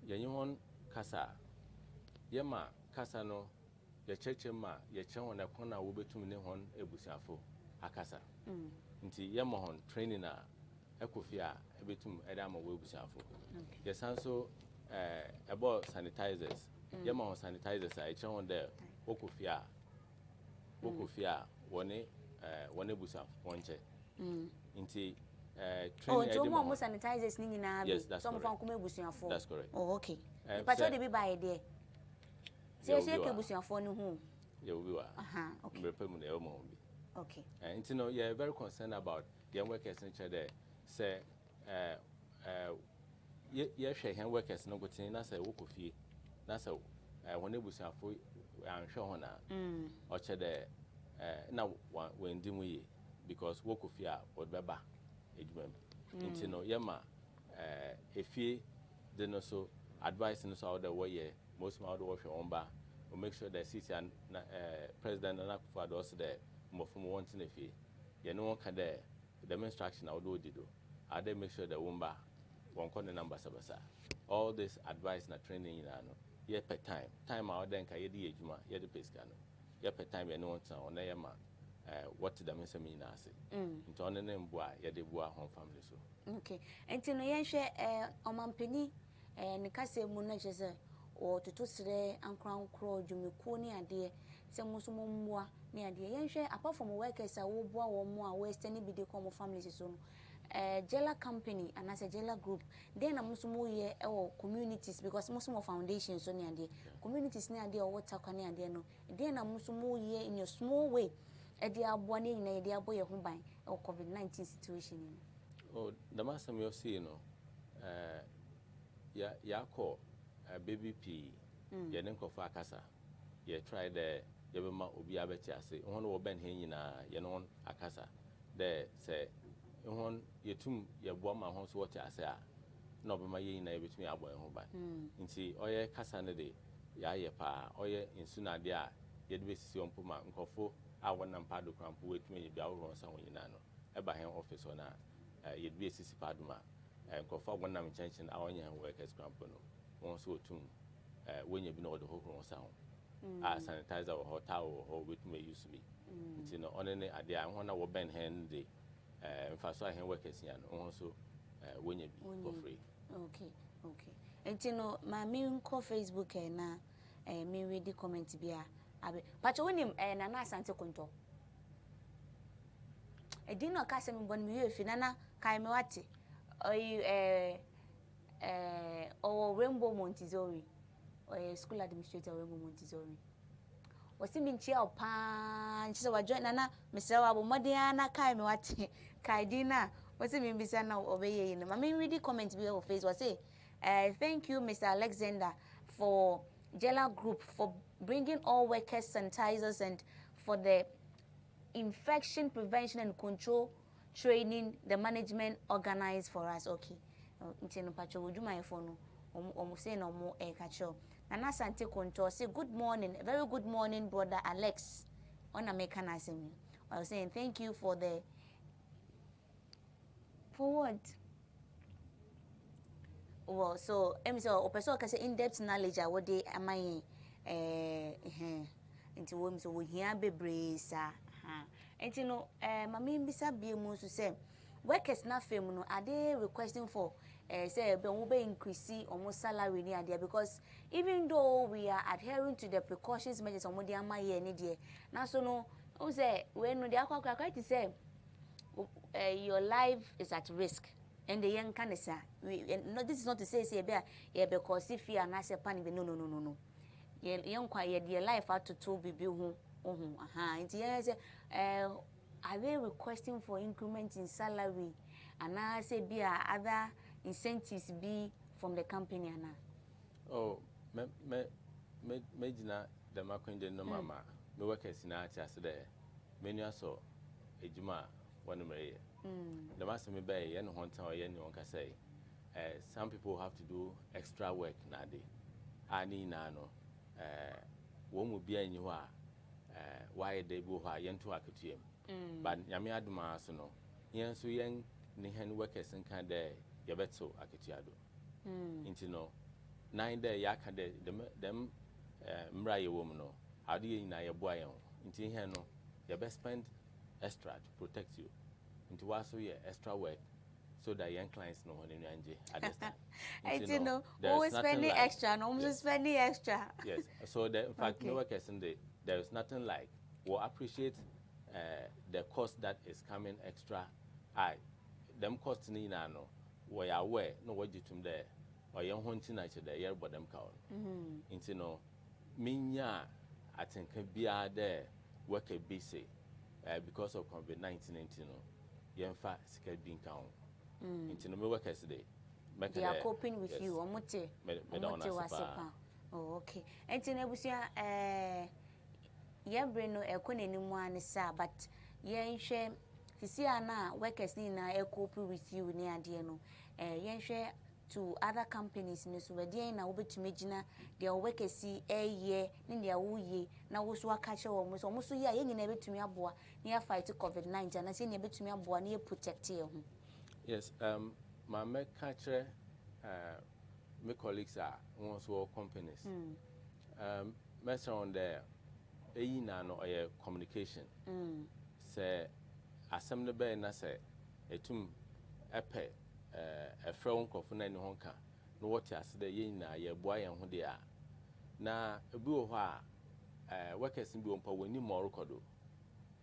ye nyon kasa yema kasa no ye cheche ma ye chen wona kona wo betum ne hon ebusiafo akasa nti yema hon training a ekofia ebetum eda ma wo ebusiafo ye sanso about sanitizers yema hon sanitizers a chen won there okofia wone ebusiafo ponche nti training. Oh, so more sanitizers ni na be. Yes, that's Some correct. from busuafo. That's correct. Oh, okay. But what dey be buy there? Say ke busuafo no hu. Yeah, we were. Okay. Okay. And you know, you're very concerned about young workers in there. Say, yeah, share hand workers no good thing. That's a work of fee. That's a when they was for I'm sure on or there. Now when dim we because work of fear or baba ejumem. You know, yama if you then also advice in so the way most of the work on bar. We'll make sure that city and President and Akufo also there more from wanting a fee. You know, one can there the instruction I would do. I then make sure that Wumba one corner number sabasa. All this advice and training in ano. Yeah, per time out then can you do juma, yeah the pescano. Yeah, per time you know on yama what the Nsemsem mean as it. Into on the name boy, yeah the boy home family so. Okay. And to no yen share omampeni ne kase mu na chese o tutusire ankran kro dwumekuo ne ade se musumo mmua ne ade yen hwe apart from workers a wo boa wo mo a western bi de come families so no Jella company and as a Jella group then na musumo ye e wo communities because musumo foundation so ne ade communities ne ade o water kwa ne ade no then na musumo ye in your small way e de aboa ne nyina ye de aboye ho ban e COVID-19 situation ni. Oh, the master me see no ya call baby P, ye nenko for akasa. Ye try the yebema obi abeti ase. Won wo ben he nyina ye no akasa. There say won ye tum ye boa ma ho so what ase a na obema ye nyina ye betumi aboa ho ban. Nti oye kasa ne de ya ye pa oye insu na de a ye de besisi ompo ma nkofo a wonam pado krampo wetumi ye bia wo nsa ho nyina no. Eba hen office ona ye de besisi pado ma nkofo wonam chenchen a onye workers krampo no. Once or two, when you know the whole sound, sanitizer or hot towel or which may used to be. You know, on any idea, I want to bend hand the first hand workers and also when you be for free. Okay, okay. And you know, my main call Facebook and me read the comment be but when him and an asante conto. I did not cast him when we if Nana Kaimawati or you or Rainbow Montessori or school administrator Rainbow Montessori. Was him in chair pan, she was joining Nana, Mr. Abu Madiana Kaimawati, Kaidina, was him in Bissana obeying. I mean, read the comment below face was say, thank you, Mr. Alexander, for Jella Group for bringing all workers sanitizers and for the infection prevention and control training the management organized for us. Okay. Ntino pacho wujuma efono omuse no mo kacho nana sante konto say good morning, a very good morning brother Alex on American asemi. I was saying thank you for the what well so so person can say in-depth knowledge what they am I into wo so we hear bebre sa ntino mama mbisa bie mu so say workers na fam no are they requesting for say be we be increase almost salary ni ade because even though we are adhering to the precautions measures on the amaye ni de na so no we say we no dey akwa to say your life is at risk and the young can say no this is not to say be because if you are not say pan no young quiet your life out to be hu nti say are they requesting for increment in salary and I say be other incentives be from the company ana? Oh, me jina the makwende no mama. Me workers na ati ase there. Menu aso ejuma one mere. The master me be ye no honta or ye no nka say. Some people have to do extra work na dey. Ani na no wo mu bia nyi ho a why dey bo ho a ye nto aketuem. But nyame aduma so no yen so yen ni hen workers nka there ye beto aketuado into no nine there ya ka them mra ye wom no how do you na ye boa yen into hen no ye be spend extra to protect you into was so ye extra work so that young clients know when you understand. I don't know. Always spending like, extra, no almost spending extra. Yes. So in fact, no workers in there is nothing like we appreciate the cost that is coming extra. them cost ni na no we are aware no wajitum there or young hunting na che there but them count into no minya I think be there work a busy because of COVID-19 into no yemfa sika bin count into no me work as they are coping with you omote wasepa. Oh, okay. Enti na busia yebre no ekonenimu anisa but yenhwe sisi ana workers ni na cope with you ni ade no yenhwe to other companies ni so wede na wobetumi gina their workers ye ni dia woye na wo so aka che wo mo so ye a yenyina betumi aboa ni ya fight COVID-19 na se ni betumi aboa ni protect ye ho. Yes, my make catch my colleagues are also companies. Mess around there, na no communication. Say, assembly be na say, etum epe a friend kofuna ni honka. No what ya say na ye boy and who they are. Na ebi wo ha workers bi won pa woni mo rekodo.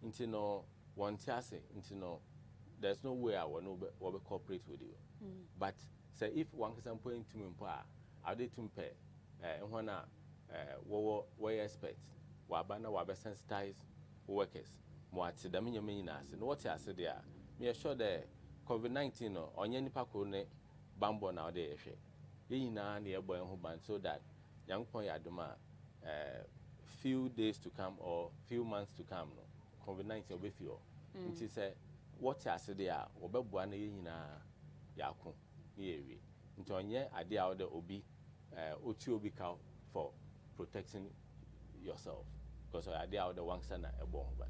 Inti no one tiase, inti no there's no way I will cooperate with you. But say if one can point to me, I did to pay, and when we expect, Wabana Wabe sensitize workers, what the minimas, and what I said there, me assure the COVID-19 on any pacone bambo nowadays. Ye na near boy who ban so that young point aduma few days to come or few months to come, no COVID-19 will be few. It is a what I said there, Obebuana yina yakun, ye. Into onye ade out the obi, uchi obi cow for protecting yourself. Because I ade out the one sana a bomb, but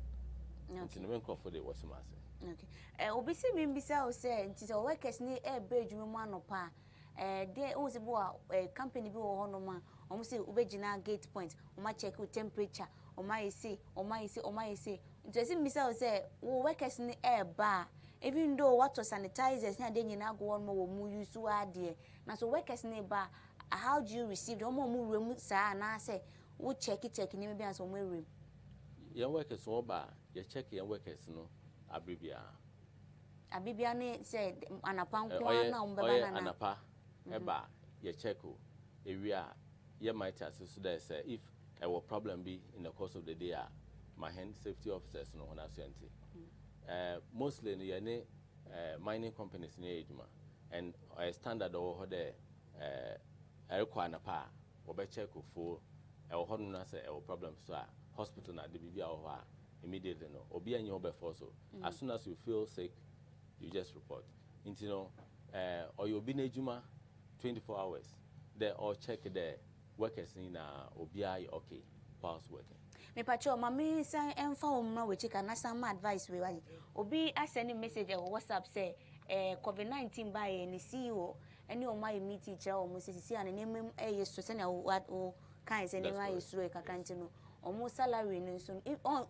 into the main for the what's master. Okay. Obi si mimbisa o say, into the workers ni bridge man pa. There was a company be or honor, almost say Ubejina gate point, or my check with temperature, or my say, or my say, or my say. Just Mister say, workers in the air bar, even though what was sanitizers, and then you now go on more use to add dear. Now, so workers in the bar, how do you receive the more room, sir? And I say, we'll check it, maybe as on my room. Your workers all bar, you check your workers, no, Abibia. Abibiane said, Anapang, Anapa, Eba, your check, area, you might ask so that say if a problem be in the course of the day. My hand safety officers no on asante. Mostly in the mining companies in Ejuma and a standard over there require pa or be check for our honor say our problems so hospital na the BBA or immediately no or be any over so as soon as you feel sick you just report into no or you'll be in Ejuma 24 hours they all check the workers in OBI okay past working. Me pacho mami say emfa umma we chika na some advice we why obi send message or WhatsApp say COVID-19 by any CEO any o my meeting cha o musisi an name so say na what o kan say name ayi so e kakanti no o mo salary no so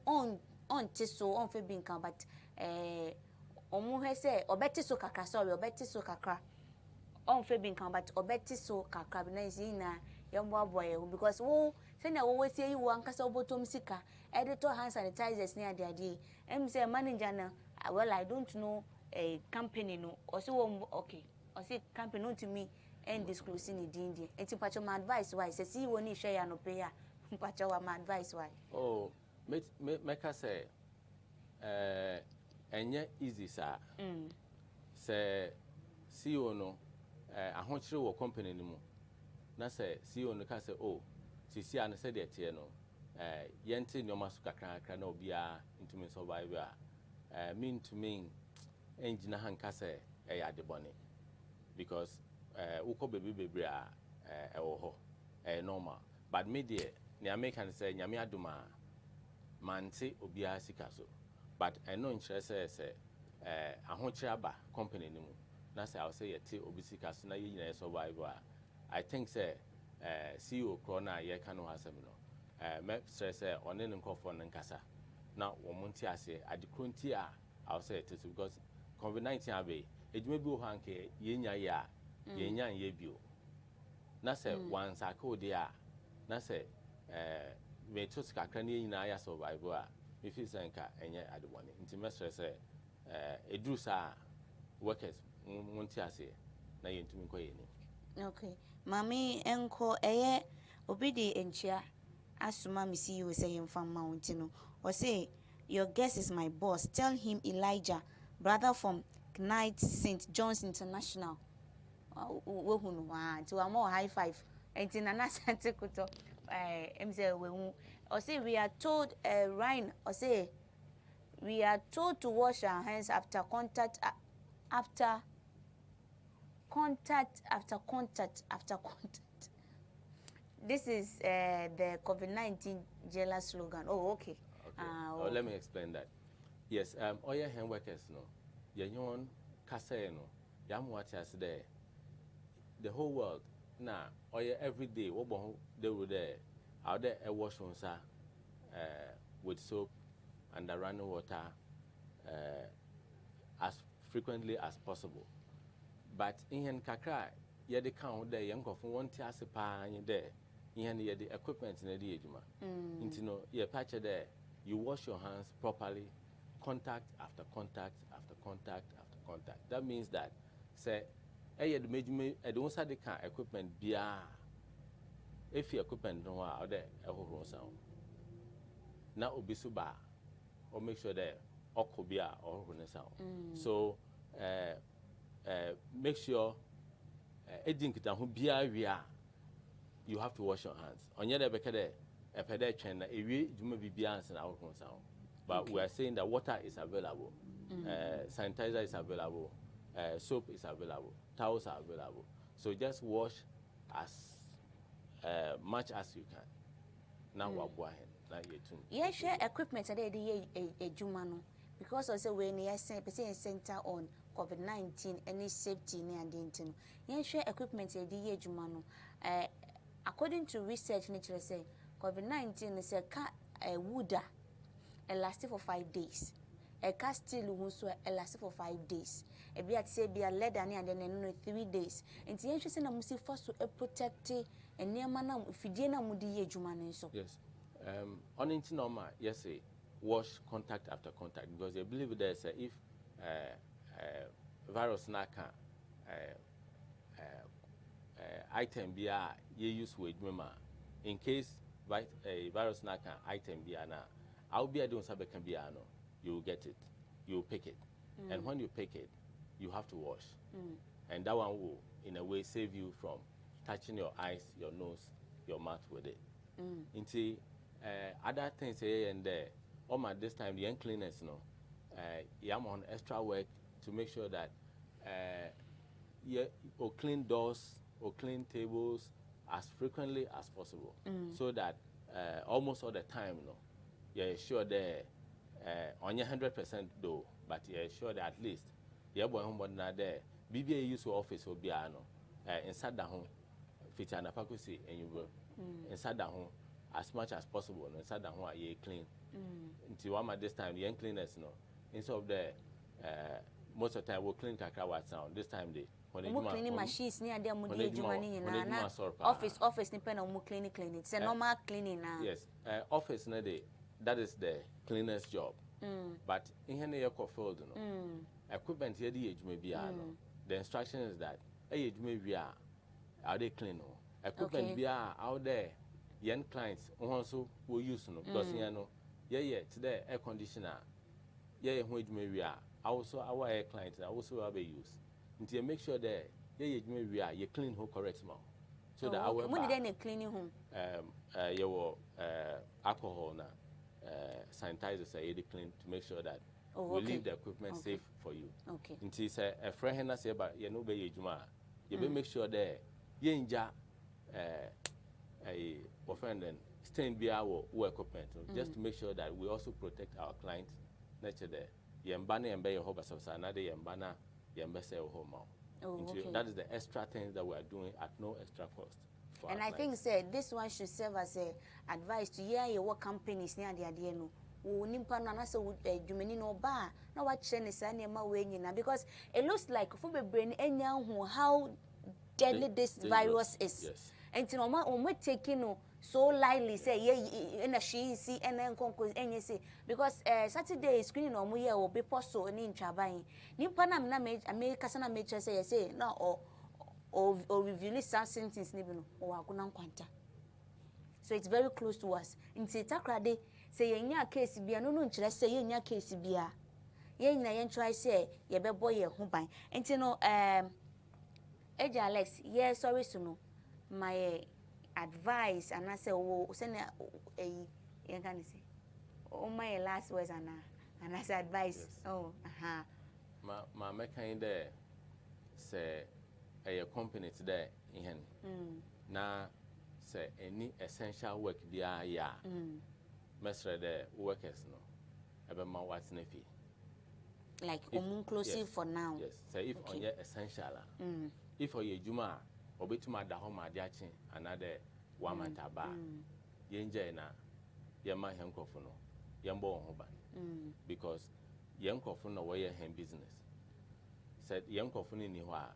on tiso on fe bin kan but o mo he say obeti so kakra sorry obeti so kakra on fe bin kan but obeti so kakra na is na yambo boy because wo send a wo say you wan kasa obotom sika editor hand sanitizers near the idea say manager na well I don't know a company no or so okay or say company no to me and disclosing the India enti pacho my advice why say see woni share no pay pacho my advice why oh make us say enye easy sir say CEO no ahonchire wo company ni mu na say CEO no ka say oh sisi an said that you know yente nyoma su kakra na obia into me survive mean to me engine hanka say ya de bone because uko baby a ewo ho normal but me there ne American say nyame aduma mante obia sika so but I know nkyere say ahokyere aba company ni mu na say I will say yete obi sika so na yina survive I think say CEO corona ye can no hasem no me stress on ne nkofo nkasa na wo monti ase adekronti a I will say it is because COVID-19 abe ejuma bi o hanke yenya ya yenya ye bio na say once akode a na say me to kakra ne nyina ya survival a me feel say nka enye adebone nti me stress eduru sa workers won't say na yentumi ko yeni. Okay. Mami enko eye obidi enchia asuma mi see you say him from mountain. Or say your guest is my boss. Tell him Elijah, brother from Knight St. John's International. To a more high five. And in an asantekuto, or say we are told Ryan, or say we are told to wash our hands after contact. This is the COVID-19 jailer slogan. Oh, okay. Let me explain that. Yes, all your hand workers, no, yon kase no, yamwatias there. The whole world now, all every day, they were there. Out there, a wash on with soap and the running water as frequently as possible. But in kakra, you the count there, young of one tiasipa there. In the equipment in the ejuma. Into no, you patch there, you wash your hands properly, contact after contact after contact after contact. That means that, say, I don't say the kind equipment be if your equipment no out there, a whole sound. Now, obisuba, or make sure that okobia or sound. So, make sure you have to wash your hands. On your bekade, a pedestrian, a you may be beyond an hour sound. But we are saying that water is available, sanitizer is available, soap is available, towels are available. So just wash as much as you can. Now we're yeah, share equipment today a jumano because also when you say center on COVID-19 any safety near the internet. Yeah, share equipment a jumano. According to research, nature say COVID-19 is a wooder, it lasted for 5 days. A castle also lasted for 5 days. A be at say be a leather and then 3 days. And the interesting I'm see first to protect and near mana if you didn't mudi jumano so. Yes. On into normal, yes, say wash contact after contact because they believe there's if virus na can item be you use with mema in case virus na can item be na I'll be doing something can be no you will get it, you will pick it, and when you pick it you have to wash, and that one will in a way save you from touching your eyes, your nose, your mouth with it. Into other things here and there. This time the cleaners no, I'm on extra work to make sure that or clean doors or clean tables as frequently as possible, so that almost all the time no, you're sure that on your 100% though, but you're sure that at least you're going home there. BBA use office will be inside the home, feature and apakusi, and you will inside the home as much as possible. Inside the home, you clean. Until one at this time, the cleaners no, instead of the most of the time we'll clean kakra sound. This time they cleaning machines near them office depend on cleaning. It's a normal cleaning now. Yes, office na day. That is the cleaner's job. But in here field no, equipment here the age may be the instruction is that age may be are they clean no? Equipment be out there. Young clients also will use no because you know today air conditioner when we are also our air clients also have a use until you make sure that you clean home correct now so that our when they cleaning home your alcohol na sanitizers are clean to make sure that we leave the equipment safe for you. Until say a friend has say but you know be you be make sure that you inja a offend and staying be our equipment just to make sure that we also protect our clients nature there. Yembana and your hobas of another yembana yembese home. That is the extra things that we are doing at no extra cost. And I think this one should serve as a advice to your work companies near the idea no. Nimpa na na so dwumani no ba na wa kire ne sa ne ma we nyina because it looks like for be brain enya hu how deadly this virus is. and to no taking no so lightly say yeah in a she see and then concourse and you see because Saturday screening no mo here will be possible in Chabai. Nimpa na America sana major say no or reveal some sentence nibi no or akuna kwanta. So it's very close to us. In Takrade say yenya case bia no nkyere say yenya case bia. Ye nyina yen try say ye be boy ye ho ban. Enti no Eja Alex, yeah sorry so no. My advice and I say oh send you can say oh my last words and I say advice. Yes. Oh ma me kind there say a company today in na say any essential work dia ya mesre the workers no ebe ma what na fi like inclusive yes, for now. Yes, say if okay. On your essential if for your juma obetuma da ho ma dia chi another one month aba yenje na yema henkofo no yembo ho ba because yenkofo no we hen business said yenkofo ni ho a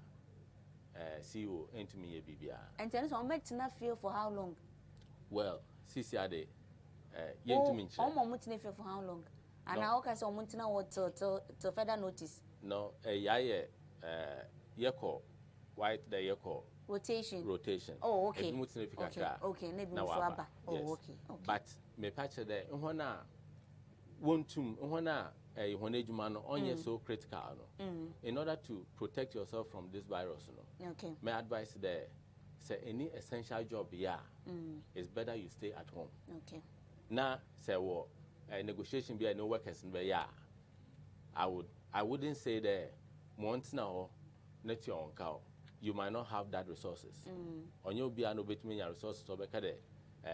CEO entumi ye bibia and then so make na feel for how long? Well sisi ade yentumi nche o mo mutina feel for how long and how can so mutina what to further notice no yaye yeko white the yeko rotation. Oh, okay. Okay, maybe Muswaba. Oh, yes. Okay. But me patch there. Nhona wontum nhona ehone juma no onye so critical no. In order to protect yourself from this virus no. Okay. My advice there say any essential job it's better you stay at home. Okay. Na say wo negotiation be no workers in be I wouldn't say there months now net your own cow. You might not have that resources. On your be no between your resources or because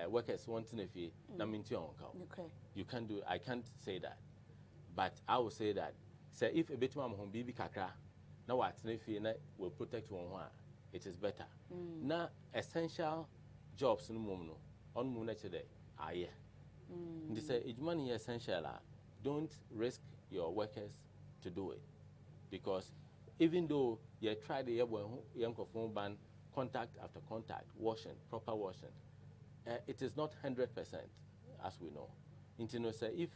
workers wanting if you na minti on cow. Okay. You can't do I can't say that. But I will say that say if a bit home baby kakra now what if you will protect one it is better. Na essential jobs no mum no on moon today aye. They say it's money essential don't risk your workers to do it because even though you try the young phone ban contact after contact washing proper washing it is not 100% as we know. Say if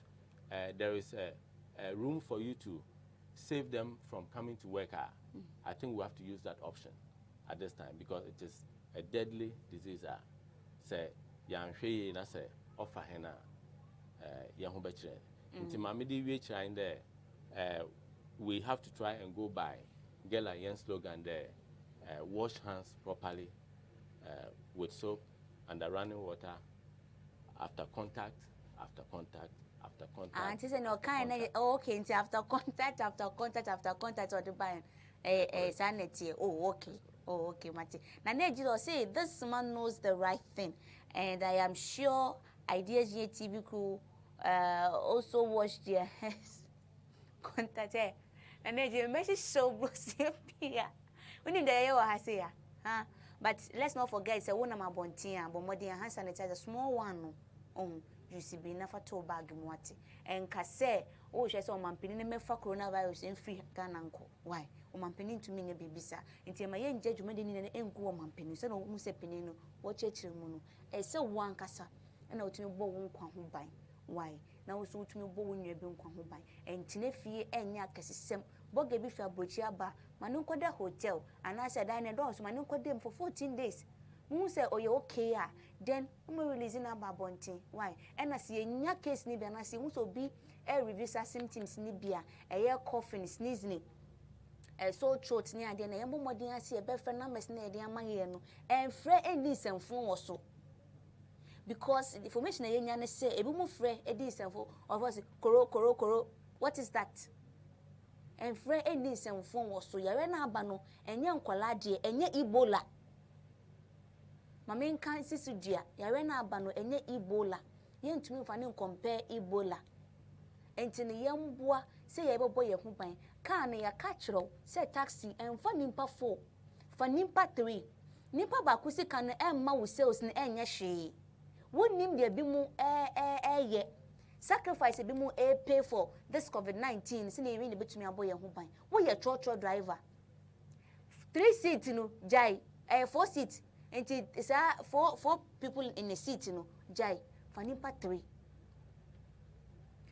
there is a room for you to save them from coming to work I think we have to use that option at this time because it is a deadly disease say yan hwe na say offer hena yan ho bekire nti mamedi we chira there we have to try and go by get a young slogan there wash hands properly with soap and the running water after contact after contact after contact and say no kind okay until after contact or the buy sanity okay Mati na Nejiro say this man knows the right thing and I am sure Ideas TV crew also wash their hands contact and then message so Brucia. We need the say but let's not forget it's a one of my bontia, but more than hand sanitizer, small one. You see, be enough to bag mwati. And Kase, oh, she saw Mampini me for coronavirus in free Gananko. Why? Mampini to me, baby, sir. Until my young judgment in an engo Mampini, so no Musepinino, watch it, Muno. A so one cassa, and out to me, won't come by. Why? Now so to me, bowing your bone come by. And Tinefi and Yakas is some Bogaby Fabuchia bar, Manukoda Hotel, and I said, I know, so Manuko them for 14 days. Moon say, oh, you okay, then we releasing about Bonty. Why? And I see in your case, Nibia, and I see also be a review symptoms, Nibia, a year coughing, sneezing, a sore throat near the name of Modena, I see a better numbers near the Amayano, and Fred and decent phone or so. Because the information I yana say, a boom of Fred, a decent phone, or was it Koro, what is that? And Fred and decent phone was so Yarena Bano, and young Qualadi, and yet Ebola. My main kind sister dear, Yarena Bano and ye Ebola. Yen to me fanning compare Ebola. And to the young boy say ever boy a humpine, can a catcher, say taxi and for Nimpa 4. For Nimpa 3. Nimpa Bakusi can Emma with sales in any she. Would name there be more yet. Sacrifice a be more pay for this COVID-19, sending really between a boy and humpine. We a trotro driver. 3 seats, no, Jai, 4 seats. And it's four people in the seat, you know, Jai, Fanipa 3.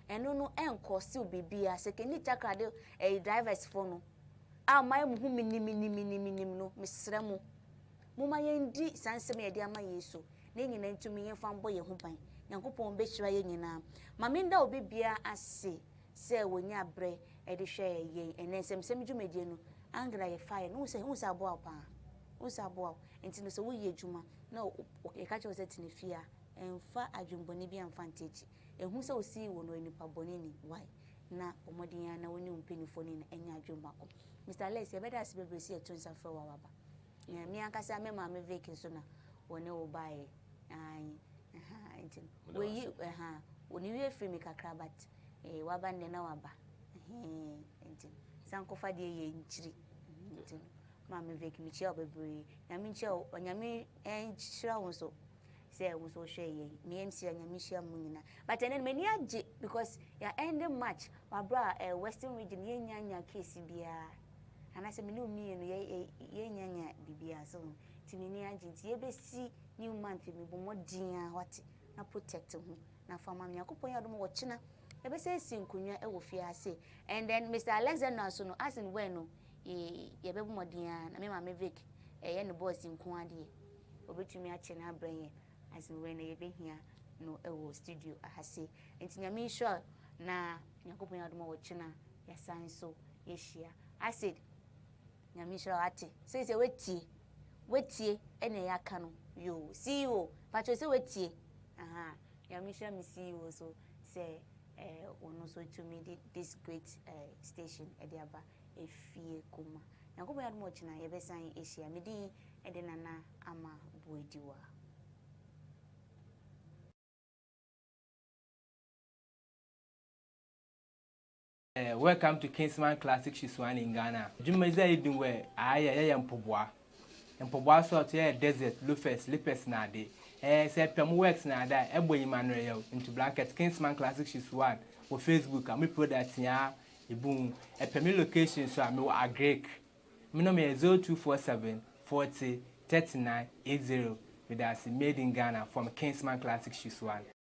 And no encore still be a second chakra a driver's phone. Ah, my mini no, Miss Ramo. Muma yendi Nsemsem ya diama Yesu. Nenye na ntumi yemfa mbɔ ye ho ban. Nyankopɔn bɛhyira ye nyina. Maminda obi bia ase se wonya abrɛ ɛde hwɛ ye ene Nsemsem Dwumadze no angla ye fire no se aboa pa. Unsa aboa. Enti no se wo ye adwuma na ye ka kyerɛ sɛ tinefia emfa adwumbɔne bi amfa ntechi. Ehu sɛ osi wo no enipa bɔne ni why na omɔden ya na woni mpenifo ni na enya adwuma ko. Mr. Les ye bɛda ase bebresi eto nsa frɛ wa waba. Me ankasa me ma me vake so na woni wo bae entin we woni we free me kakra but waba nne na waba entin sankofa de ye nchiri entin ma me vake me chia obebre na me chia onyame enchira wo so say wo so hwe ye me MC anyame hia mu nyina but enen me ni age because ya ending match wabra western region ye nyanya case bia anase me no mi no ye nyanya bibia so timini agenti ye besi new month me bo modin a wate na protect ho na fama me yakopon ya do mo china e be say sinkunya e wo fie ase and then Mr. Alexander so no as in when no ye be bo modin a na me ma me Vic ye no boss nku ade obetumi a china brain as in when ye be hia no e wo studio ahase entinya me sure na yakopon ya do mo china ya san so ye hia I said Nyamisha ate say wetie ene yaka no yo CEO pacho say wetie Nyamisha mi CEO so say ono so to me this great station ediaba efie kuma Nyankopon ya mo china ye besan Asia medi ede nana ama boediwa. Welcome to Kingsman Classic Shiswan in Ghana. Dwumadze edin we aye mpoboa. Mpoboa sort ye desert, loafers, lippers na de. Say pem works na da eboyima no ye into blanket Kingsman Classic Shiswan for Facebook and me product ya ebun pem location so am a Greek. Me no me 0247 40 39 80 with us made in Ghana from Kingsman Classic Shiswan.